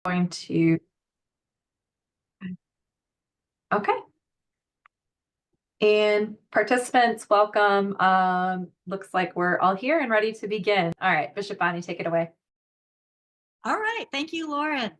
going to, okay. And participants, welcome. Looks like we're all here and ready to begin. All right, Bishop Bonnie, take it away. All right, thank you, Lauren.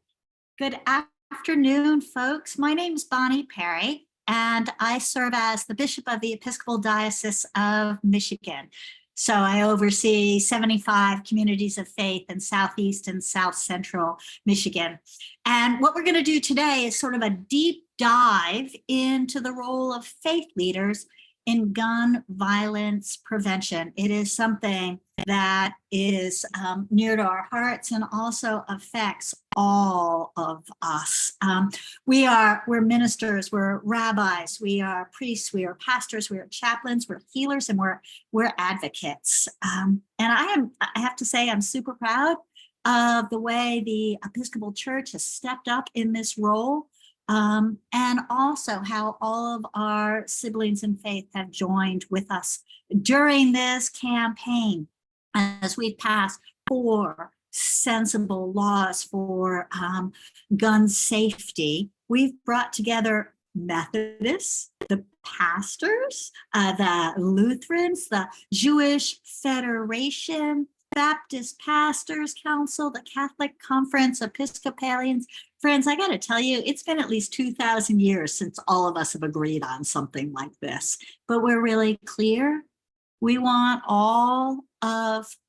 Good afternoon, folks. My name is Bonnie Perry, and I serve as the Bishop of the Episcopal Diocese of Michigan. So I oversee 75 communities of faith in Southeast and South Central Michigan. And what we're going to do today is sort of a deep dive into the role of faith leaders in gun violence prevention. It is something that is near to our hearts and also affects all of us. We're ministers, we're rabbis, we are priests, we are pastors, we are chaplains, we're healers, and we're advocates. And I have to say, I'm super proud of the way the Episcopal Church has stepped up in this role. And also how all of our siblings in faith have joined with us during this campaign as we've passed 4 sensible laws for gun safety. We've brought together Methodists, the pastors, the Lutherans, the Jewish Federation, Baptist Pastors Council, the Catholic Conference, Episcopalians. Friends, I got to tell you, it's been at least 2,000 years since all of us have agreed on something like this. But we're really clear. We want all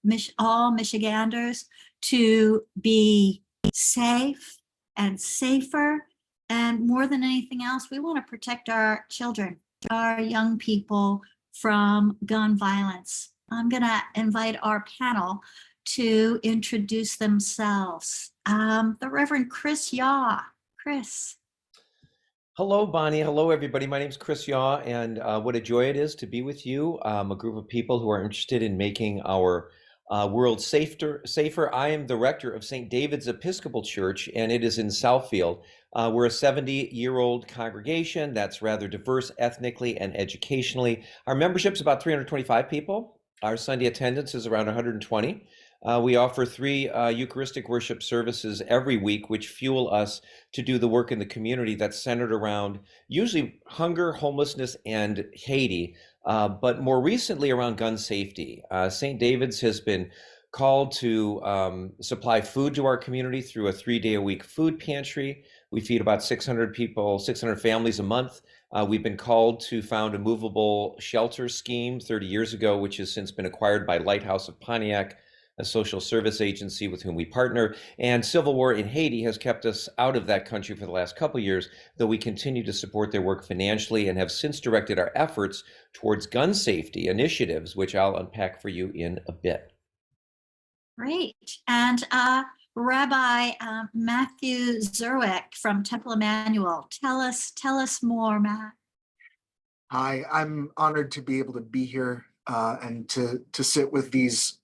Michiganders to be safe and safer. And more than anything else, we want to protect our children, our young people from gun violence. I'm going to invite our panel to introduce themselves. The Reverend Chris Yaw. Chris. Hello, Bonnie. Hello, everybody. My name is Chris Yaw, and what a joy it is to be with you, a group of people who are interested in making our world safer. I am the rector of St. David's Episcopal Church, and it is in Southfield. We're a 70-year-old congregation that's rather diverse ethnically and educationally. Our membership's about 325 people. Our Sunday attendance is around 120. We offer 3 Eucharistic worship services every week, which fuel us to do the work in the community that's centered around usually hunger, homelessness, and Haiti, but more recently around gun safety. St. David's has been called to supply food to our community through a 3-day-a-week food pantry. We feed about 600 people, 600 families a month. We've been called to found a movable shelter scheme 30 years ago, which has since been acquired by Lighthouse of Pontiac, a social service agency with whom we partner. And civil war in Haiti has kept us out of that country for the last couple of years, though we continue to support their work financially and have since directed our efforts towards gun safety initiatives, which I'll unpack for you in a bit. Great. And Rabbi Matthew Zerwekh from Temple Emmanu-El. Tell us more, Matt. Hi, I'm honored to be able to be here and to sit with these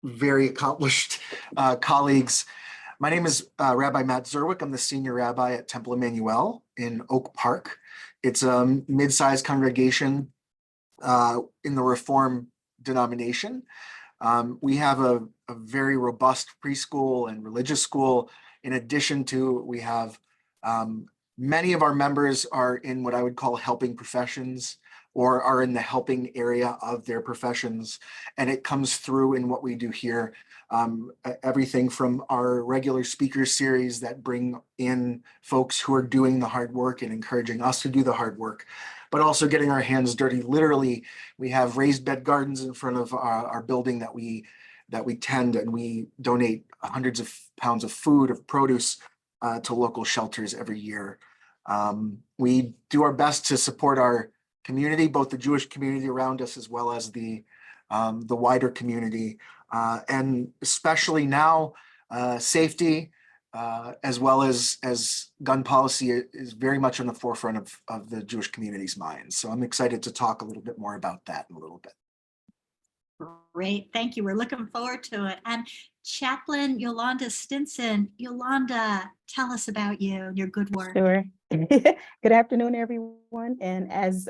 very accomplished colleagues. My name is Rabbi Matt Zerwekh. I'm the senior rabbi at Temple Emmanu-El in Oak Park. It's a mid-sized congregation in the Reform denomination. We have a very robust preschool and religious school. In addition to, we have many of our members are in what I would call helping professions, or are in the helping area of their professions. And it comes through in what we do here. Everything from our regular speaker series that bring in folks who are doing the hard work and encouraging us to do the hard work, but also getting our hands dirty. Literally, we have raised bed gardens in front of our building that we tend, and we donate hundreds of pounds of food, of produce to local shelters every year. We do our best to support our community, both the Jewish community around us as well as the wider community, and especially now, safety as well as gun policy is very much on the forefront of the Jewish community's minds. So I'm excited to talk a little bit more about that in a little bit. Great, thank you. We're looking forward to it. And Chaplain Yolanda Stinson. Yolanda, tell us about you and your good work. Sure. Good afternoon, everyone. And as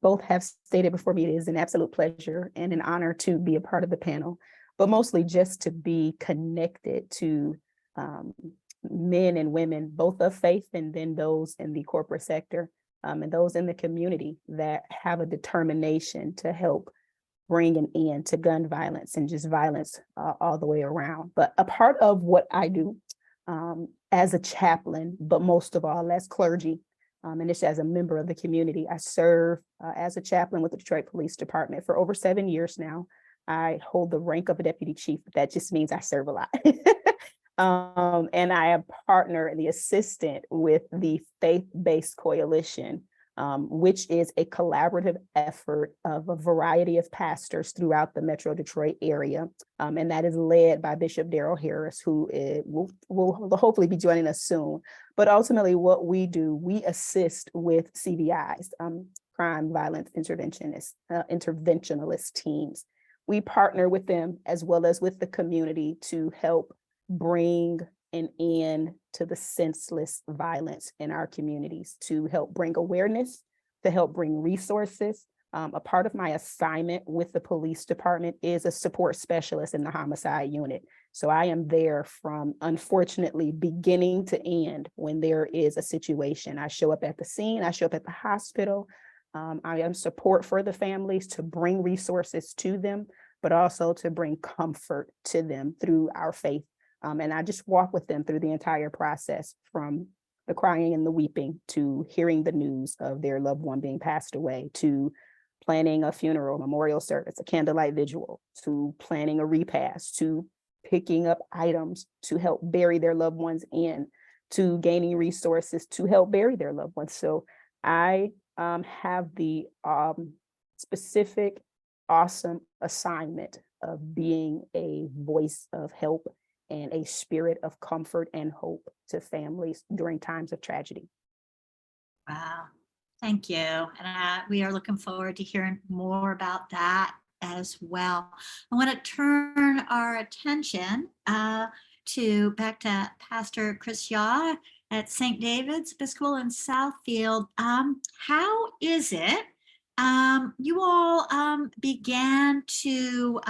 both have stated before me, it is an absolute pleasure and an honor to be a part of the panel, but mostly just to be connected to men and women, both of faith and then those in the corporate sector, and those in the community that have a determination to help bring an end to gun violence and just violence all the way around. But a part of what I do as a chaplain, but most of all as clergy, and it's as a member of the community, I serve as a chaplain with the Detroit Police Department for over 7 years now. I hold the rank of a deputy chief, but that just means I serve a lot. And I am partner and the assistant with the Faith-Based Coalition, which is a collaborative effort of a variety of pastors throughout the Metro Detroit area. And that is led by Bishop Daryl Harris, who will hopefully be joining us soon. But ultimately what we do, we assist with CVIs, crime violence interventionist teams. We partner with them as well as with the community to help bring an end to the senseless violence in our communities, to help bring awareness, to help bring resources. A part of my assignment with the police department is a support specialist in the homicide unit. So I am there from, unfortunately, beginning to end when there is a situation. I show up at the scene, I show up at the hospital. I am support for the families to bring resources to them, but also to bring comfort to them through our faith. And I just walk with them through the entire process, from the crying and the weeping to hearing the news of their loved one being passed away, to planning a funeral, memorial service, a candlelight vigil, to planning a repast, to picking up items to help bury their loved ones in, to gaining resources to help bury their loved ones. So I have the specific, awesome assignment of being a voice of help and a spirit of comfort and hope to families during times of tragedy. Wow, thank you. And we are looking forward to hearing more about that as well. I want to turn our attention back to Pastor Chris Yaw at St. David's Episcopal in Southfield. How is it you all began to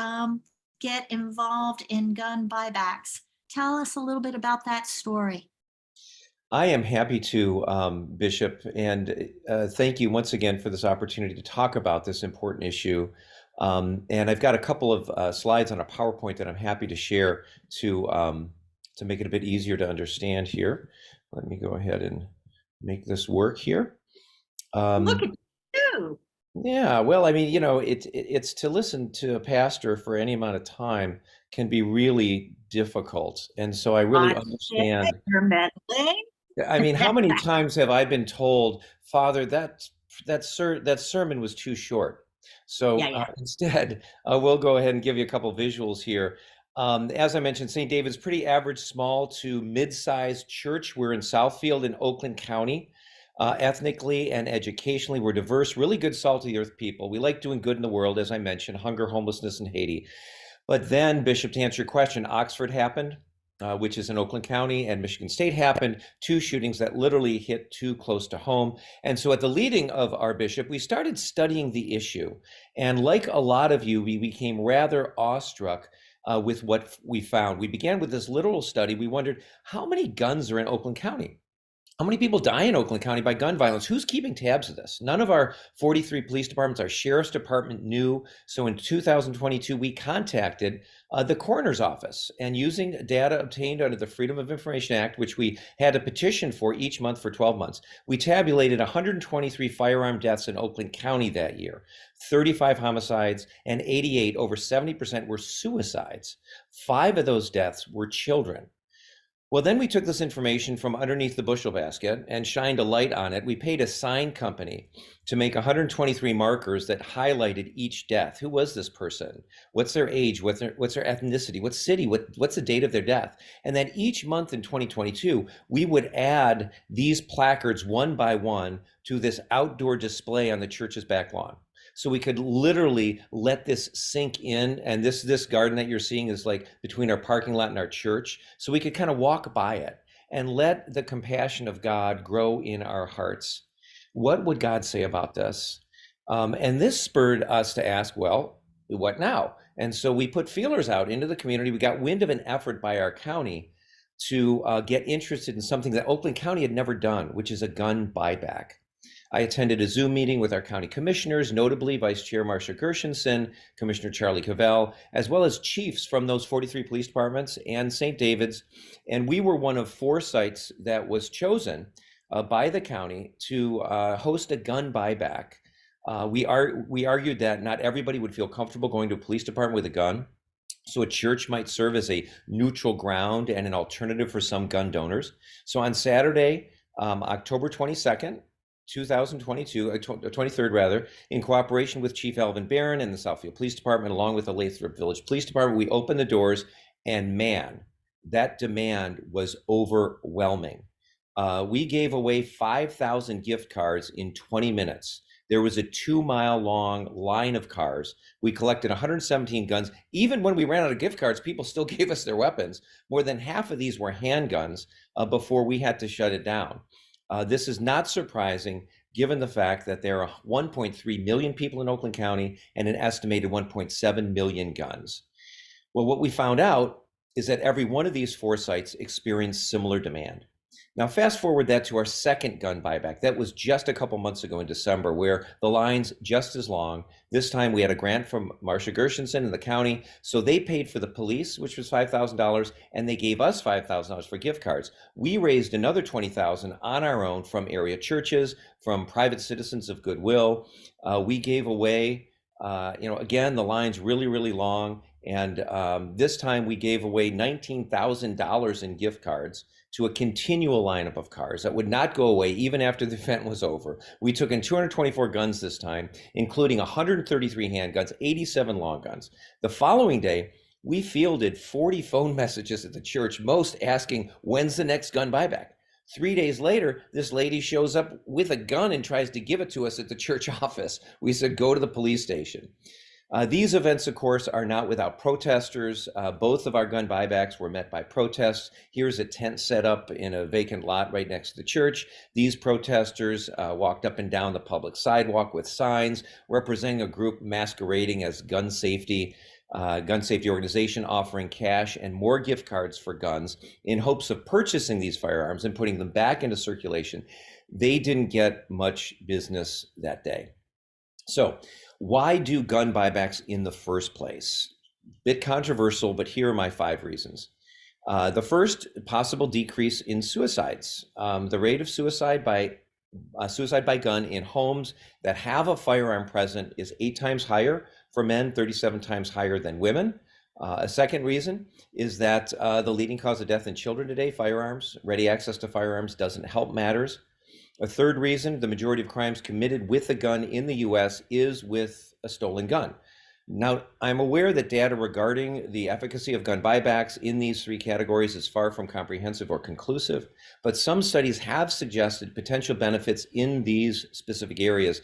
get involved in gun buybacks? Tell us a little bit about that story. I am happy to, Bishop, and thank you once again for this opportunity to talk about this important issue. And I've got a couple of slides on a PowerPoint that I'm happy to share to make it a bit easier to understand here. Let me go ahead and make this work here. Look at you. Yeah, well, I mean, you know, it's to listen to a pastor for any amount of time can be really difficult. And so I really understand. You're meddling. I mean, how many times have I been told, Father, that sermon was too short. So instead, we'll go ahead and give you a couple visuals here. As I mentioned, St. David's pretty average, small to mid-sized church. We're in Southfield in Oakland County. Ethnically and educationally, we're diverse, really good salt of the earth people. We like doing good in the world, as I mentioned, hunger, homelessness, and Haiti. But then, Bishop, to answer your question, Oxford happened, which is in Oakland County, and Michigan State happened, 2 shootings that literally hit too close to home. And so at the leading of our bishop, we started studying the issue. And like a lot of you, we became rather awestruck with what we found. We began with this literal study. We wondered, how many guns are in Oakland County? How many people die in Oakland County by gun violence? Who's keeping tabs of this? None of our 43 police departments, our sheriff's department knew. So in 2022, we contacted the coroner's office, and using data obtained under the Freedom of Information Act, which we had a petition for each month for 12 months, we tabulated 123 firearm deaths in Oakland County that year, 35 homicides, and 88, over 70% were suicides. 5 of those deaths were children. Well, then we took this information from underneath the bushel basket and shined a light on it. We paid a sign company to make 123 markers that highlighted each death. Who was this person? What's their age? What's their ethnicity? What city? What's the date of their death? And then each month in 2022, we would add these placards one by one to this outdoor display on the church's back lawn. So we could literally let this sink in. And this garden that you're seeing is like between our parking lot and our church. So we could kind of walk by it and let the compassion of God grow in our hearts. What would God say about this? And this spurred us to ask, well, what now? And so we put feelers out into the community. We got wind of an effort by our county to get interested in something that Oakland County had never done, which is a gun buyback. I attended a Zoom meeting with our county commissioners, notably Vice Chair Marcia Gershenson, Commissioner Charlie Cavell, as well as chiefs from those 43 police departments and St. David's. And we were one of 4 sites that was chosen by the county to host a gun buyback. We argued that not everybody would feel comfortable going to a police department with a gun. So a church might serve as a neutral ground and an alternative for some gun donors. So on Saturday, October 22nd, 2022, 23rd rather, in cooperation with Chief Alvin Barron and the Southfield Police Department, along with the Lathrop Village Police Department, we opened the doors, and man, that demand was overwhelming. We gave away 5,000 gift cards in 20 minutes. There was a 2-mile-long line of cars. We collected 117 guns. Even when we ran out of gift cards, people still gave us their weapons. More than half of these were handguns before we had to shut it down. This is not surprising given the fact that there are 1.3 million people in Oakland County and an estimated 1.7 million guns. Well, what we found out is that every one of these 4 sites experienced similar demand. Now, fast forward that to our second gun buyback. That was just a couple months ago in December, where the line's just as long. This time we had a grant from Marcia Gershenson in the county. So they paid for the police, which was $5,000, and they gave us $5,000 for gift cards. We raised another $20,000 on our own from area churches, from private citizens of goodwill. We gave away, again, the line's really, really long. And this time we gave away $19,000 in gift cards to a continual lineup of cars that would not go away even after the event was over. We took in 224 guns this time, including 133 handguns, 87 long guns. The following day, we fielded 40 phone messages at the church, most asking, when's the next gun buyback? 3 days later, this lady shows up with a gun and tries to give it to us at the church office. We said, go to the police station. These events, of course, are not without protesters. Both of our gun buybacks were met by protests. Here's a tent set up in a vacant lot right next to the church. These protesters walked up and down the public sidewalk with signs representing a group masquerading as gun safety organization, offering cash and more gift cards for guns in hopes of purchasing these firearms and putting them back into circulation. They didn't get much business that day. So, why do gun buybacks in the first place? Bit controversial, but here are my 5 reasons. The first, possible decrease in suicides. The rate of suicide by gun in homes that have a firearm present is 8 times higher for men, 37 times higher than women. A second reason is that the leading cause of death in children today, firearms, ready access to firearms doesn't help matters. A third reason, the majority of crimes committed with a gun in the US is with a stolen gun. Now, I'm aware that data regarding the efficacy of gun buybacks in these 3 categories is far from comprehensive or conclusive, but some studies have suggested potential benefits in these specific areas: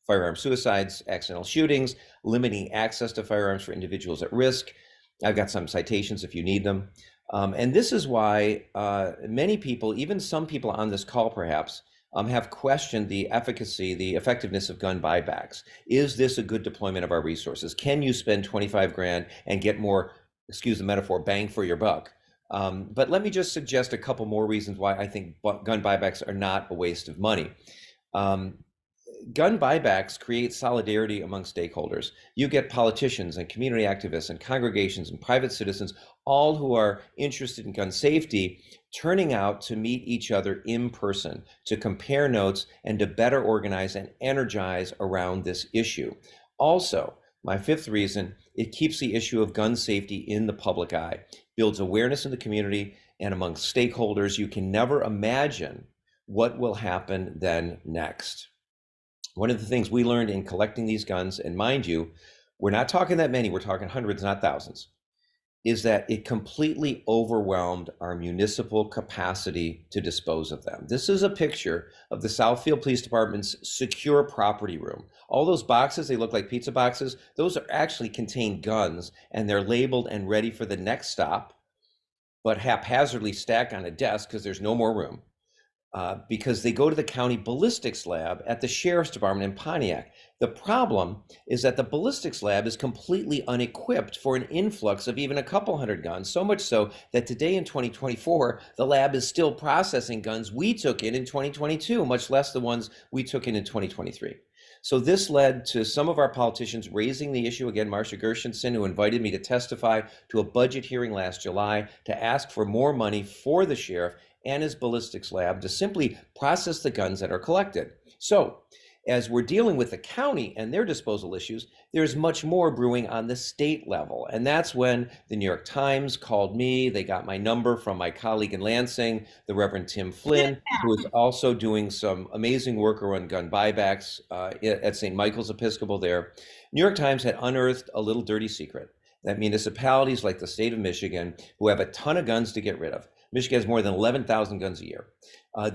firearm suicides, accidental shootings, limiting access to firearms for individuals at risk. I've got some citations if you need them. And this is why many people, even some people on this call perhaps, have questioned the efficacy, the effectiveness of gun buybacks. Is this a good deployment of our resources? Can you spend 25 grand and get more, excuse the metaphor, bang for your buck? But let me just suggest a couple more reasons why I think gun buybacks are not a waste of money. Gun buybacks create solidarity among stakeholders. You get politicians and community activists and congregations and private citizens, all who are interested in gun safety, turning out to meet each other in person, to compare notes, and to better organize and energize around this issue. Also, my 5th reason, it keeps the issue of gun safety in the public eye, builds awareness in the community and among stakeholders. You can never imagine what will happen then next. One of the things we learned in collecting these guns, and mind you, we're not talking that many, we're talking hundreds, not thousands, is that it completely overwhelmed our municipal capacity to dispose of them. This is a picture of the Southfield Police Department's secure property room. All those boxes, they look like pizza boxes, those are actually contain guns, and they're labeled and ready for the next stop, but haphazardly stacked on a desk because there's no more room. because they go to the county ballistics lab at the sheriff's department in Pontiac. The problem is that the ballistics lab is completely unequipped for an influx of even a couple hundred guns, so much so that today in 2024, the lab is still processing guns we took in 2022, much less the ones we took in 2023. So this led to some of our politicians raising the issue again. Marcia Gershenson, who invited me to testify to a budget hearing last July to ask for more money for the sheriff and his ballistics lab to simply process the guns that are collected. So as we're dealing with the county and their disposal issues, there's much more brewing on the state level. And that's when the New York Times called me. They got my number from my colleague in Lansing, the Reverend Tim Flynn, who is also doing some amazing work around gun buybacks at St. Michael's Episcopal there. New York Times had unearthed a little dirty secret that municipalities like the state of Michigan, who have a ton of guns to get rid of, Michigan has more than 11,000 guns a year.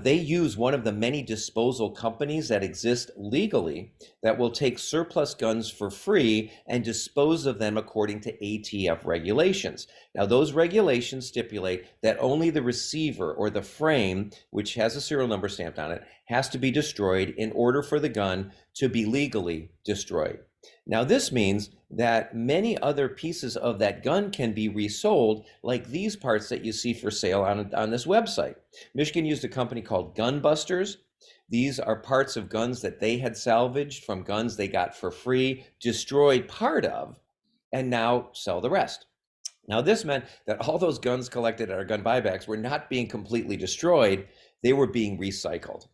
They use one of the many disposal companies that exist legally that will take surplus guns for free and dispose of them according to ATF regulations. Now, those regulations stipulate that only the receiver or the frame, which has a serial number stamped on it, has to be destroyed in order for the gun to be legally destroyed. Now, this means that many other pieces of that gun can be resold, like these parts that you see for sale on this website. Michigan used a company called Gun Busters. These are parts of guns that they had salvaged from guns they got for free, destroyed part of, and now sell the rest. Now, this meant that all those guns collected at our gun buybacks were not being completely destroyed, they were being recycled.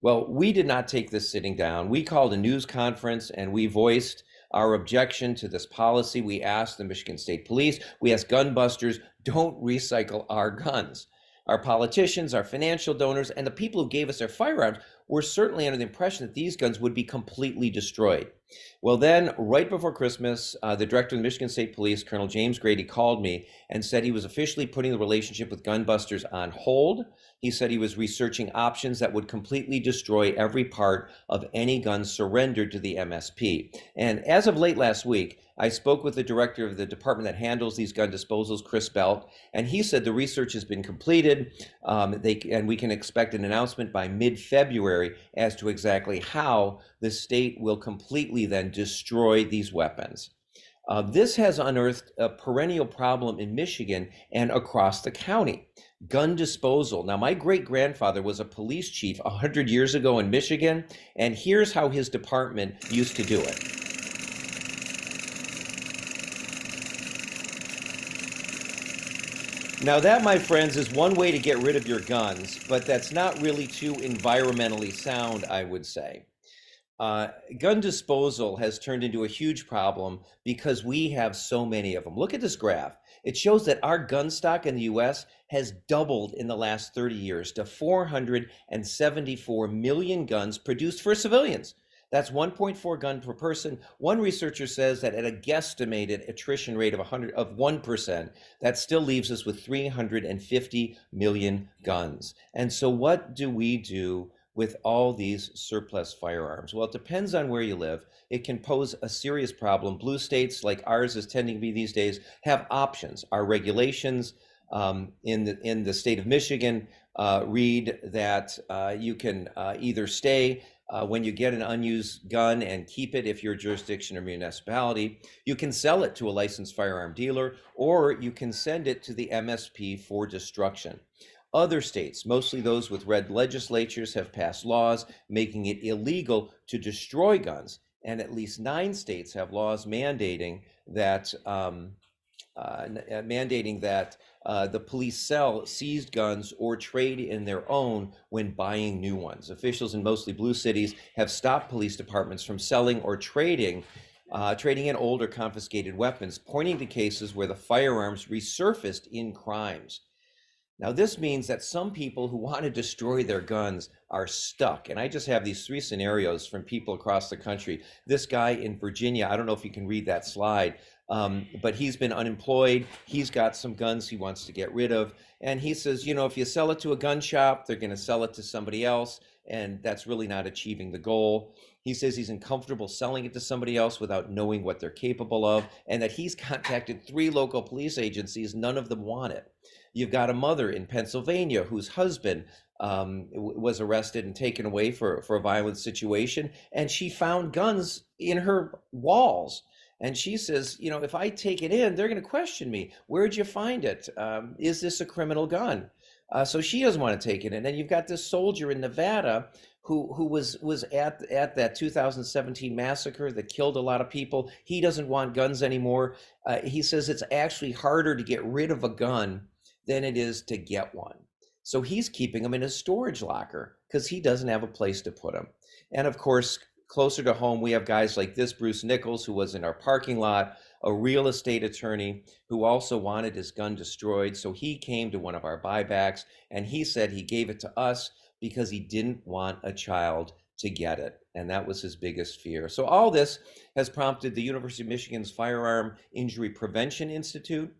Well, we did not take this sitting down. We called a news conference and we voiced our objection to this policy. We asked the Michigan State Police, we asked gun busters, don't recycle our guns. Our politicians, our financial donors, and the people who gave us their firearms were certainly under the impression that these guns would be completely destroyed. Well, then, right before Christmas, the director of the Michigan State Police, Colonel James Grady, called me and said he was officially putting the relationship with gun busters on hold. He said he was researching options that would completely destroy every part of any gun surrendered to the MSP. And as of late last week, I spoke with the director of the department that handles these gun disposals, Chris Belt, and he said the research has been completed, and we can expect an announcement by mid-February as to exactly how the state will completely then destroy these weapons. This has unearthed a perennial problem in Michigan and across the county. Gun disposal. Now, my great-grandfather was a police chief 100 years ago in Michigan, and here's how his department used to do it. Now that, my friends, is one way to get rid of your guns, but that's not really too environmentally sound, I would say. Gun disposal has turned into a huge problem because we have so many of them. Look at this graph. It shows that our gun stock in the US has doubled in the last 30 years to 474 million guns produced for civilians. That's 1.4 gun per person. One researcher says that at a guesstimated attrition rate of 1%, that still leaves us with 350 million guns. And so what do we do with all these surplus firearms? Well, it depends on where you live. It can pose a serious problem. Blue states, like ours is tending to be these days, have options. Our regulations in the state of Michigan read that you can either stay when you get an unused gun and keep it if you're a jurisdiction or municipality. You can sell it to a licensed firearm dealer, or you can send it to the MSP for destruction. Other states, mostly those with red legislatures, have passed laws making it illegal to destroy guns, and at least 9 states have laws mandating that the police sell seized guns or trade in their own when buying new ones. Officials in mostly blue cities have stopped police departments from selling or trading in old or confiscated weapons, pointing to cases where the firearms resurfaced in crimes. Now, this means that some people who want to destroy their guns are stuck. And I just have these 3 scenarios from people across the country. This guy in Virginia, I don't know if you can read that slide, but he's been unemployed. He's got some guns he wants to get rid of. And he says, you know, if you sell it to a gun shop, they're going to sell it to somebody else. And that's really not achieving the goal. He says he's uncomfortable selling it to somebody else without knowing what they're capable of, and that he's contacted 3 local police agencies. None of them want it. You've got a mother in Pennsylvania whose husband was arrested and taken away for a violent situation, and she found guns in her walls. And she says, you know, if I take it in, they're going to question me. Where'd you find it? Is this a criminal gun? So she doesn't want to take it in. And you've got this soldier in Nevada who was at that 2017 massacre that killed a lot of people. He doesn't want guns anymore. He says it's actually harder to get rid of a gun than it is to get one. So he's keeping them in his storage locker because he doesn't have a place to put them. And of course, closer to home, we have guys like this Bruce Nichols, who was in our parking lot, a real estate attorney who also wanted his gun destroyed. So he came to one of our buybacks, and he said he gave it to us because he didn't want a child to get it. And that was his biggest fear. So all this has prompted the University of Michigan's Firearm Injury Prevention Institute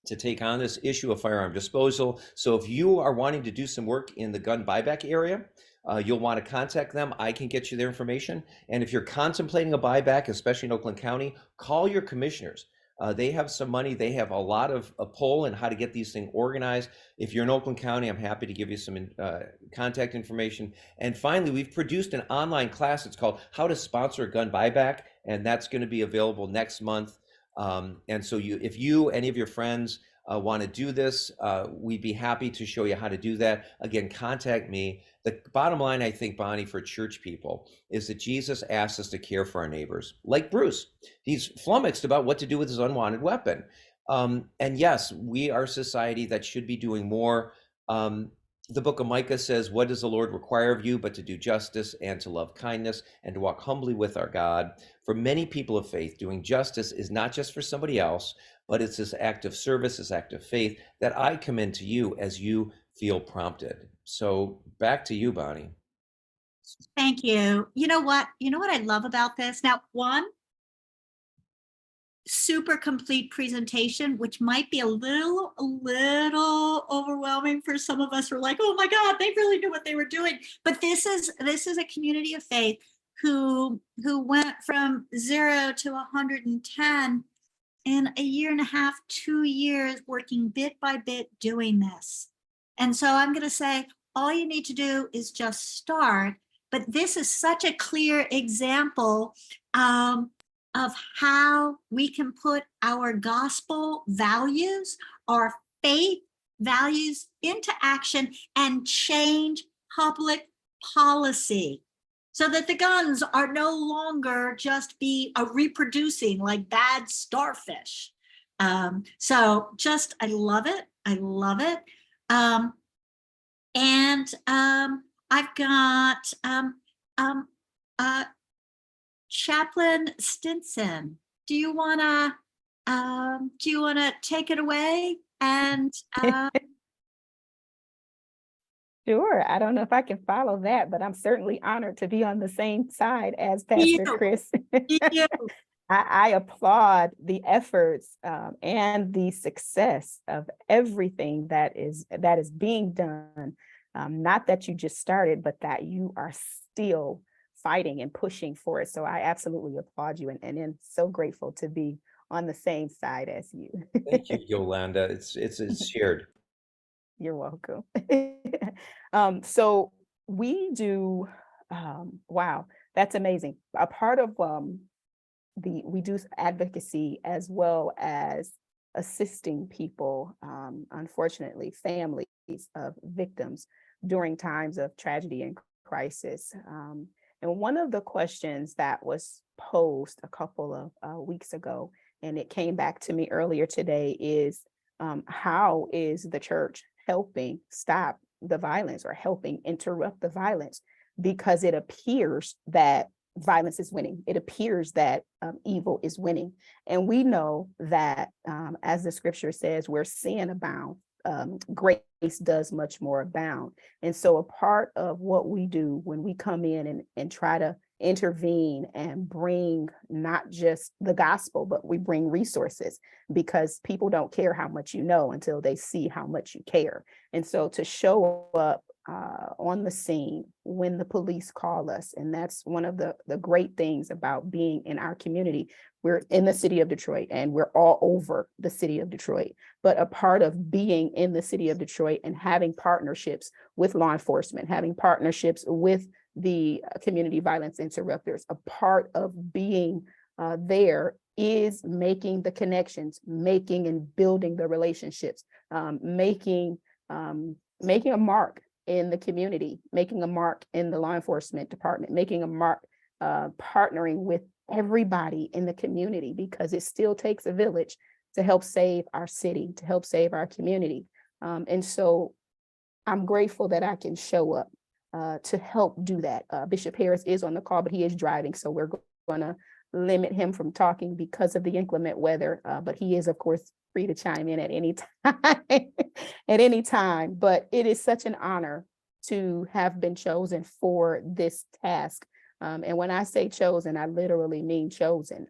to take on this issue of firearm disposal. So if you are wanting to do some work in the gun buyback area, you'll want to contact them. I can get you their information. And if you're contemplating a buyback, especially in Oakland County, call your commissioners. They have some money. They have a lot of a pull in how to get these things organized. If you're in Oakland County, I'm happy to give you some contact information. And finally, we've produced an online class. It's called How to Sponsor a Gun Buyback, and that's going to be available next month. And so if you, any of your friends want to do this, we'd be happy to show you how to do that. Again, contact me. The bottom line, I think, Bonnie, for church people is that Jesus asked us to care for our neighbors. Like Bruce, he's flummoxed about what to do with his unwanted weapon. And yes, we are a society that should be doing more. The book of Micah says, what does the Lord require of you but to do justice and to love kindness and to walk humbly with our God? For many people of faith, doing justice is not just for somebody else, but it's this act of service, this act of faith that I commend to you as you feel prompted. So back to you, Bonnie. Thank you. You know what I love about this? Now, one, super complete presentation, which might be a little overwhelming for some of us. We're like, oh my God, they really knew what they were doing. But this is a community of faith who went from 0 to 110 in a year and a half, 2 years, working bit by bit doing this. And so I'm going to say, all you need to do is just start. But this is such a clear example of how we can put our gospel values, our faith values into action and change public policy so that the guns are no longer just reproducing like bad starfish. So just, I love it. I love it. I've got Chaplain Stinson. Do you wanna take it away? And Sure. I don't know if I can follow that, but I'm certainly honored to be on the same side as Pastor Chris. I applaud the efforts and the success of everything that is being done. Not that you just started, but that you are still fighting and pushing for it. So I absolutely applaud you and am so grateful to be on the same side as you. Thank you, Yolanda. It's shared. You're welcome. So we do, wow, that's amazing. A part of we do advocacy as well as assisting people, unfortunately, families of victims during times of tragedy and crisis. And one of the questions that was posed a couple of weeks ago, and it came back to me earlier today, is how is the church helping stop the violence or helping interrupt the violence? Because it appears that violence is winning. It appears that evil is winning. And we know that as the scripture says, where sin abounds, grace does much more abound. And so a part of what we do when we come in and try to intervene and bring not just the gospel, but we bring resources, because people don't care how much you know until they see how much you care. And so to show up on the scene when the police call us. And that's one of the great things about being in our community. We're in the city of Detroit and we're all over the city of Detroit. But a part of being in the city of Detroit and having partnerships with law enforcement, having partnerships with the community violence interrupters, a part of being there is making the connections, making and building the relationships, making a mark in the community, making a mark in the law enforcement department, making a mark, partnering with everybody in the community, because it still takes a village to help save our city, to help save our community. And so I'm grateful that I can show up to help do that. Bishop Harris is on the call, but he is driving, so we're going to limit him from talking because of the inclement weather, but he is, of course, free to chime in at any time. But it is such an honor to have been chosen for this task. And when I say chosen, I literally mean chosen.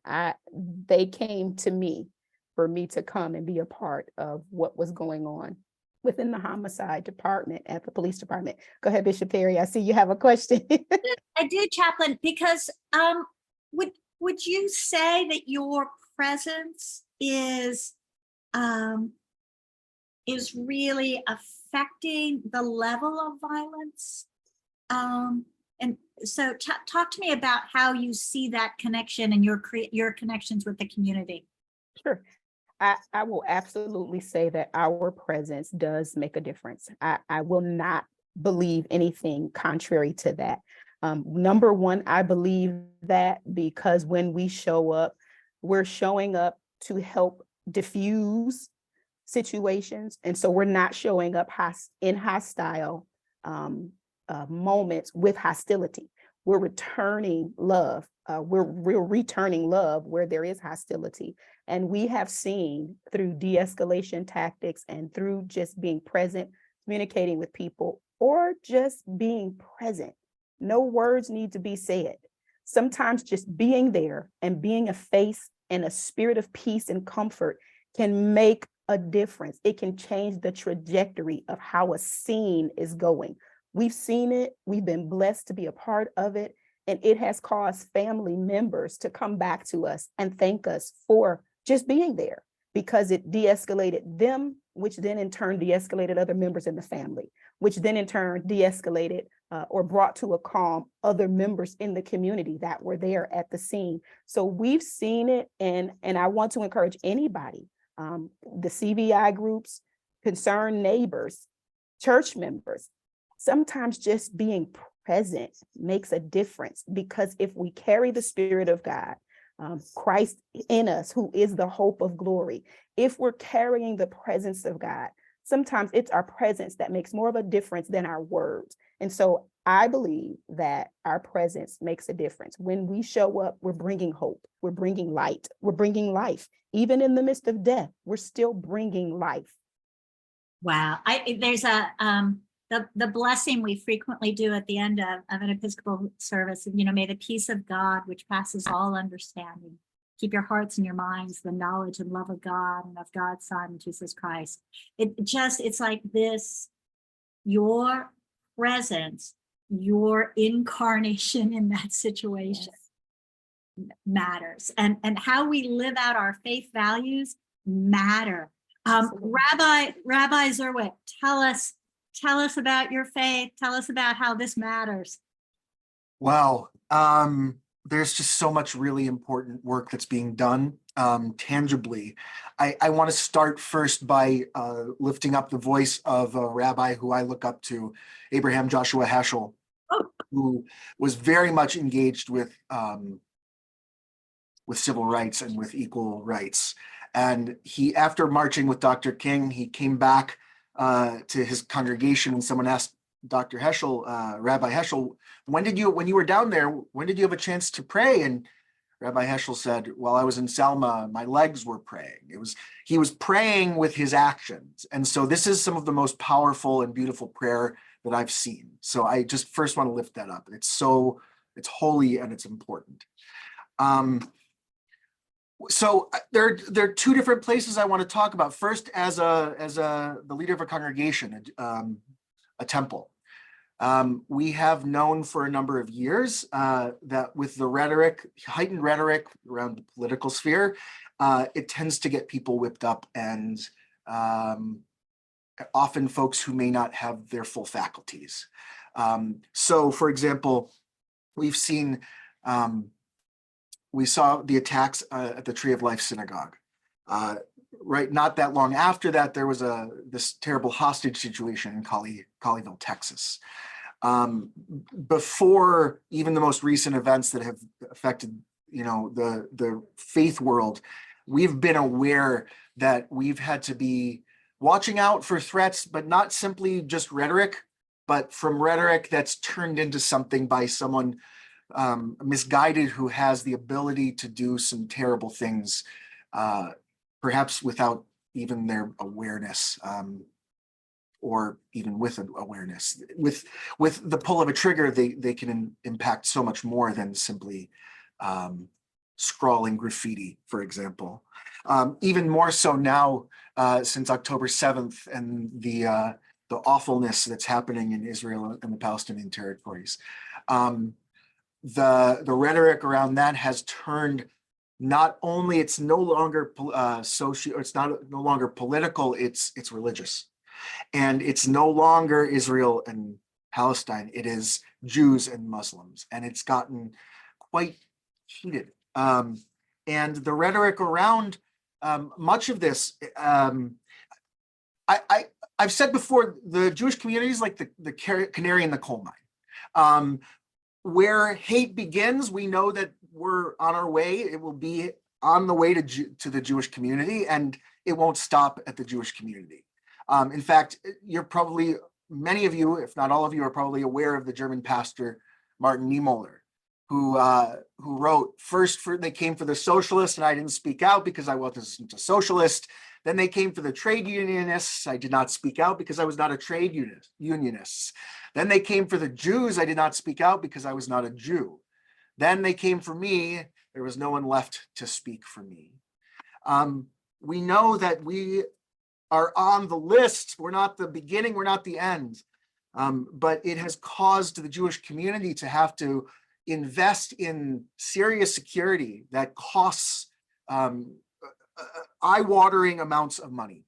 They came to me for me to come and be a part of what was going on within the homicide department at the police department. Go ahead, Bishop Perry. I see you have a question. I do, Chaplain, because would you say that your presence is really affecting the level of violence? And so talk to me about how you see that connection and your connections with the community. Sure. I will absolutely say that our presence does make a difference. I will not believe anything contrary to that. Number one, I believe that because when we show up, we're showing up to help diffuse situations. And so we're not showing up in hostile moments with hostility. We're returning love. We're returning love where there is hostility. And we have seen through de-escalation tactics and through just being present, communicating with people, or just being present. No words need to be said. Sometimes just being there and being a face and a spirit of peace and comfort can make a difference. It can change the trajectory of how a scene is going. We've seen it. We've been blessed to be a part of it. And it has caused family members to come back to us and thank us for just being there, because it de-escalated them, which then in turn de-escalated other members in the family, which then in turn de-escalated or brought to a calm other members in the community that were there at the scene. So we've seen it, and I want to encourage anybody, the CVI groups, concerned neighbors, church members, sometimes just being present makes a difference, because if we carry the Spirit of God, Christ in us, who is the hope of glory, if we're carrying the presence of God, sometimes it's our presence that makes more of a difference than our words. And so I believe that our presence makes a difference. When we show up, we're bringing hope, we're bringing light, we're bringing life. Even in the midst of death, we're still bringing life. Wow. There's the blessing we frequently do at the end of an Episcopal service, may the peace of God, which passes all understanding, keep your hearts and your minds, the knowledge and love of God and of God's Son, Jesus Christ. It's like this, your presence, your incarnation in that situation matters. And how we live out our faith values matter. Rabbi Zerwekh, tell us about your faith. Tell us about how this matters. Wow. There's just so much really important work that's being done tangibly. I want to start first by lifting up the voice of a rabbi who I look up to, Abraham Joshua Heschel, who was very much engaged with civil rights and with equal rights. And he, after marching with Dr. King, he came back to his congregation, and someone asked Dr. Heschel, Rabbi Heschel, when you were down there, when did you have a chance to pray? And Rabbi Heschel said, while I was in Selma, my legs were praying. He was praying with his actions. And so this is some of the most powerful and beautiful prayer that I've seen. So I just first want to lift that up. It's holy and it's important. So there are two different places I want to talk about. First, as the leader of a congregation, a temple. We have known for a number of years that with the rhetoric, heightened rhetoric around the political sphere, it tends to get people whipped up, and often folks who may not have their full faculties. So, for example, we've seen, we saw the attacks at the Tree of Life Synagogue. Right, not that long after that, there was this terrible hostage situation in Colleyville, Texas. Before even the most recent events that have affected, the faith world, we've been aware that we've had to be watching out for threats, but not simply just rhetoric, but from rhetoric that's turned into something by someone misguided who has the ability to do some terrible things, perhaps without even their awareness, or even with awareness. With the pull of a trigger, they can impact so much more than simply scrawling graffiti, for example. Even more so now, since October 7th and the awfulness that's happening in Israel and the Palestinian territories. The rhetoric around that has turned, not only it's no longer no longer political, it's religious. And it's no longer Israel and Palestine, it is Jews and Muslims, and it's gotten quite heated. And the rhetoric around much of this, I've said before, the Jewish community is like the canary in the coal mine. Where hate begins, we know that we're on our way. It will be on the way to the Jewish community, and it won't stop at the Jewish community. In fact, many of you, if not all of you, are probably aware of the German pastor Martin Niemöller, who wrote, first they came for the socialists and I didn't speak out because I wasn't a socialist. Then they came for the trade unionists. I did not speak out because I was not a trade unionist. Then they came for the Jews. I did not speak out because I was not a Jew. Then they came for me. There was no one left to speak for me. We know that we are on the list. We're not the beginning. We're not the end. But it has caused the Jewish community to have to invest in serious security that costs eye-watering amounts of money,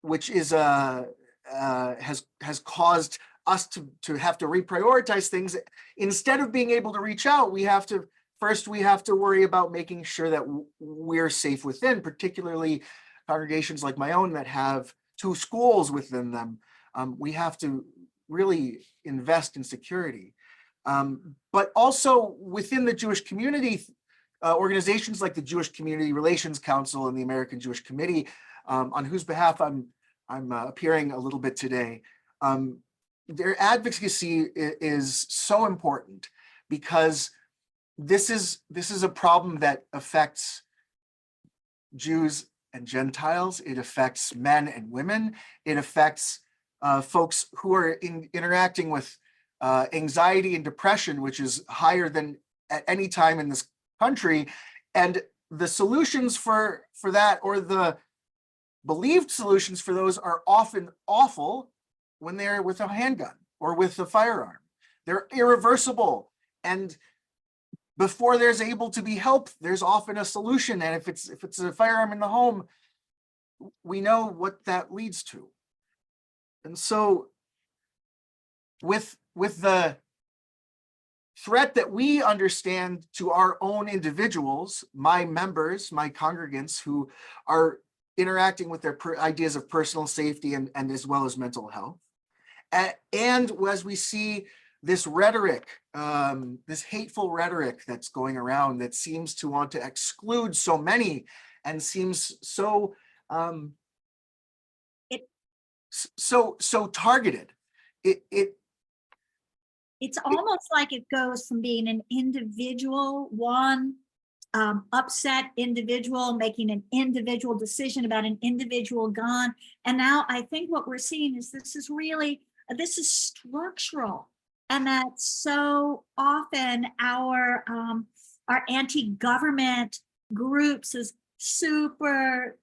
which is has caused us to have to reprioritize things. Instead of being able to reach out, we have to worry about making sure that we're safe within, particularly congregations like my own that have 2 schools within them. We have to really invest in security. But also within the Jewish community, organizations like the Jewish Community Relations Council and the American Jewish Committee, on whose behalf I'm appearing a little bit today, their advocacy is so important because this is a problem that affects Jews and Gentiles. It affects men and women. It affects folks who are interacting with anxiety and depression, which is higher than at any time in this country. And the solutions for that, or the believed solutions for those, are often awful when they're with a handgun or with a firearm. They're irreversible. And before there's able to be help, there's often a solution. And if it's a firearm in the home, we know what that leads to. And so with the threat that we understand to our own individuals, my members, my congregants who are interacting with their ideas of personal safety and as well as mental health. And as we see this rhetoric, this hateful rhetoric that's going around that seems to want to exclude so many and seems so so targeted. It's almost like it goes from being an individual, upset individual making an individual decision about an individual gun. And now I think what we're seeing is this is structural. And that so often our anti-government groups is super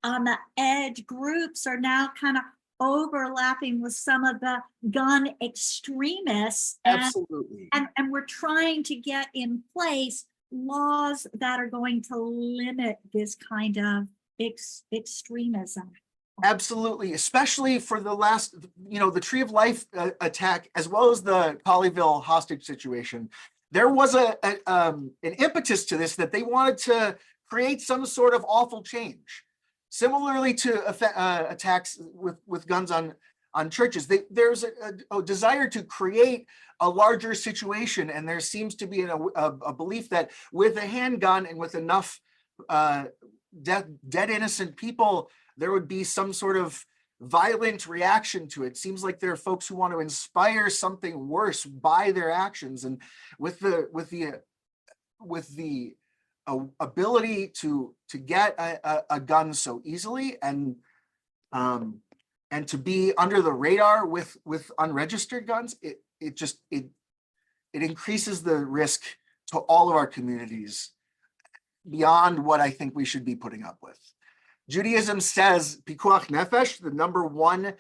on the edge groups are now kind of overlapping with some of the gun extremists. And, Absolutely. and we're trying to get in place laws that are going to limit this kind of extremism. Absolutely, especially for the last, the Tree of Life attack, as well as the Colleyville hostage situation. There was an impetus to this, that they wanted to create some sort of awful change. Similarly to attacks with guns on churches, there's a desire to create a larger situation, and there seems to be a belief that with a handgun and with enough dead innocent people, there would be some sort of violent reaction to it. Seems like there are folks who want to inspire something worse by their actions, and with the ability to get a gun so easily, and to be under the radar with unregistered guns, it increases the risk to all of our communities beyond what I think we should be putting up with. Judaism says pikuach nefesh, the number one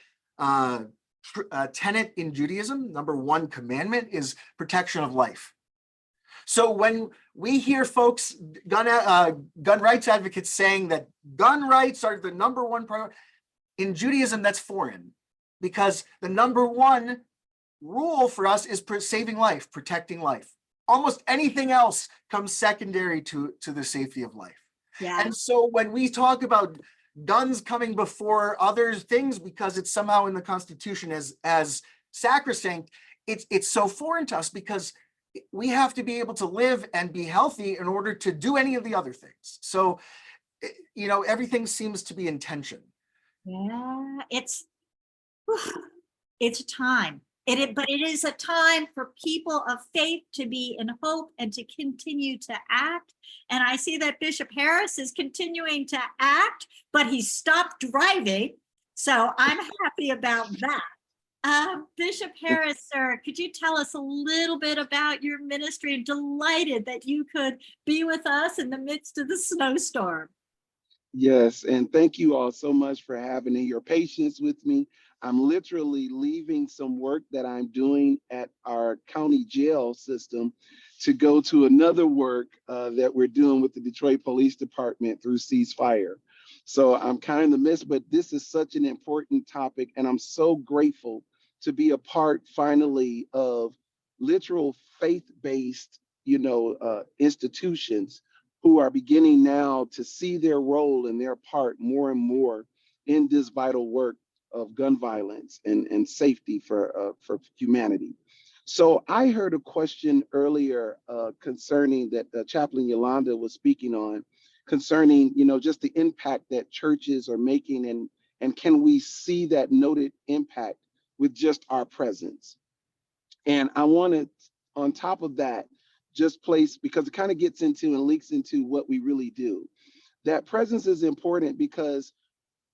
tenet in Judaism, number one commandment, is protection of life. So when we hear folks, gun rights advocates, saying that gun rights are the number one priority, in Judaism, that's foreign, because the number one rule for us is saving life, protecting life. Almost anything else comes secondary to the safety of life. Yeah. And so when we talk about guns coming before other things because it's somehow in the Constitution as sacrosanct, it's so foreign to us, because we have to be able to live and be healthy in order to do any of the other things. So, everything seems to be in tension. Yeah, it's a time. But it is a time for people of faith to be in hope and to continue to act. And I see that Bishop Harris is continuing to act, but he stopped driving. So I'm happy about that. Bishop Harris, sir, could you tell us a little bit about your ministry? I'm delighted that you could be with us in the midst of the snowstorm. Yes, and thank you all so much for having your patience with me. I'm literally leaving some work that I'm doing at our county jail system to go to another work that we're doing with the Detroit Police Department through Ceasefire. So I'm kind of in the midst, but this is such an important topic, and I'm so grateful to be a part finally of literal faith-based, institutions who are beginning now to see their role and their part more and more in this vital work of gun violence and safety for humanity. So I heard a question earlier concerning that Chaplain Yolanda was speaking on, concerning just the impact that churches are making, and can we see that noted impact with just our presence? And I wanted, on top of that, just place, because it kind of gets into and leaks into what we really do. That presence is important, because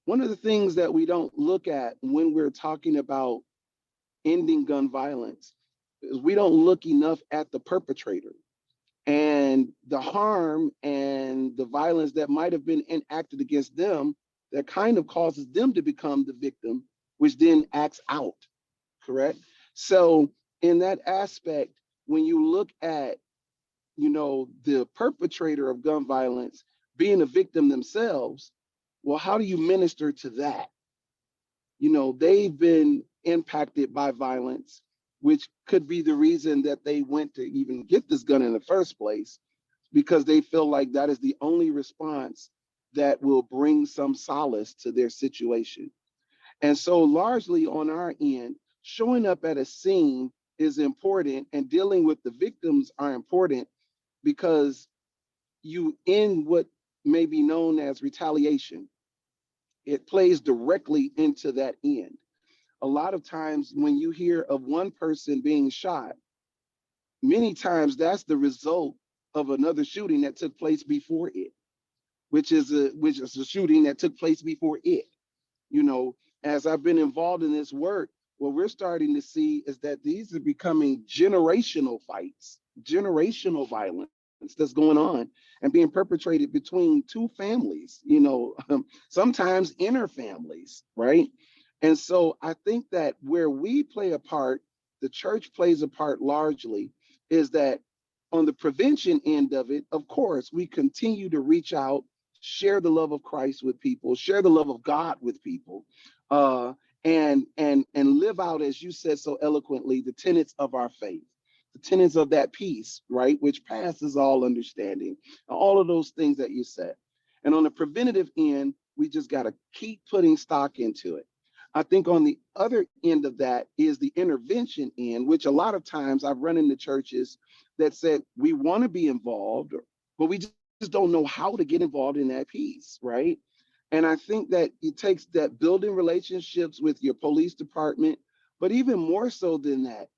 one of the things that we don't look at when we're talking about ending gun violence is we don't look enough at the perpetrator and the harm and the violence that might have been enacted against them that kind of causes them to become the victim, which then acts out, correct? So in that aspect, when you look at the perpetrator of gun violence being a victim themselves, well, how do you minister to that? They've been impacted by violence, which could be the reason that they went to even get this gun in the first place, because they feel like that is the only response that will bring some solace to their situation. And so largely on our end, showing up at a scene is important, and dealing with the victims are important, because you end what may be known as retaliation. It plays directly into that end. A lot of times when you hear of one person being shot, many times that's the result of another shooting that took place before it, which is a shooting that took place before it. As I've been involved in this work, what we're starting to see is that these are becoming generational fights, generational violence that's going on and being perpetrated between two families, sometimes inner families, right? And so I think that where we play a part, the church plays a part largely, is that on the prevention end of it, of course, we continue to reach out, share the love of Christ with people, share the love of God with people, and live out, as you said so eloquently, the tenets of our faith, the tenets of that peace, right, which passes all understanding, all of those things that you said. And on the preventative end, we just got to keep putting stock into it. I think on the other end of that is the intervention end, which a lot of times I've run into churches that said we want to be involved, but we just don't know how to get involved in that piece, right? And I think that it takes that building relationships with your police department, but even more so than that,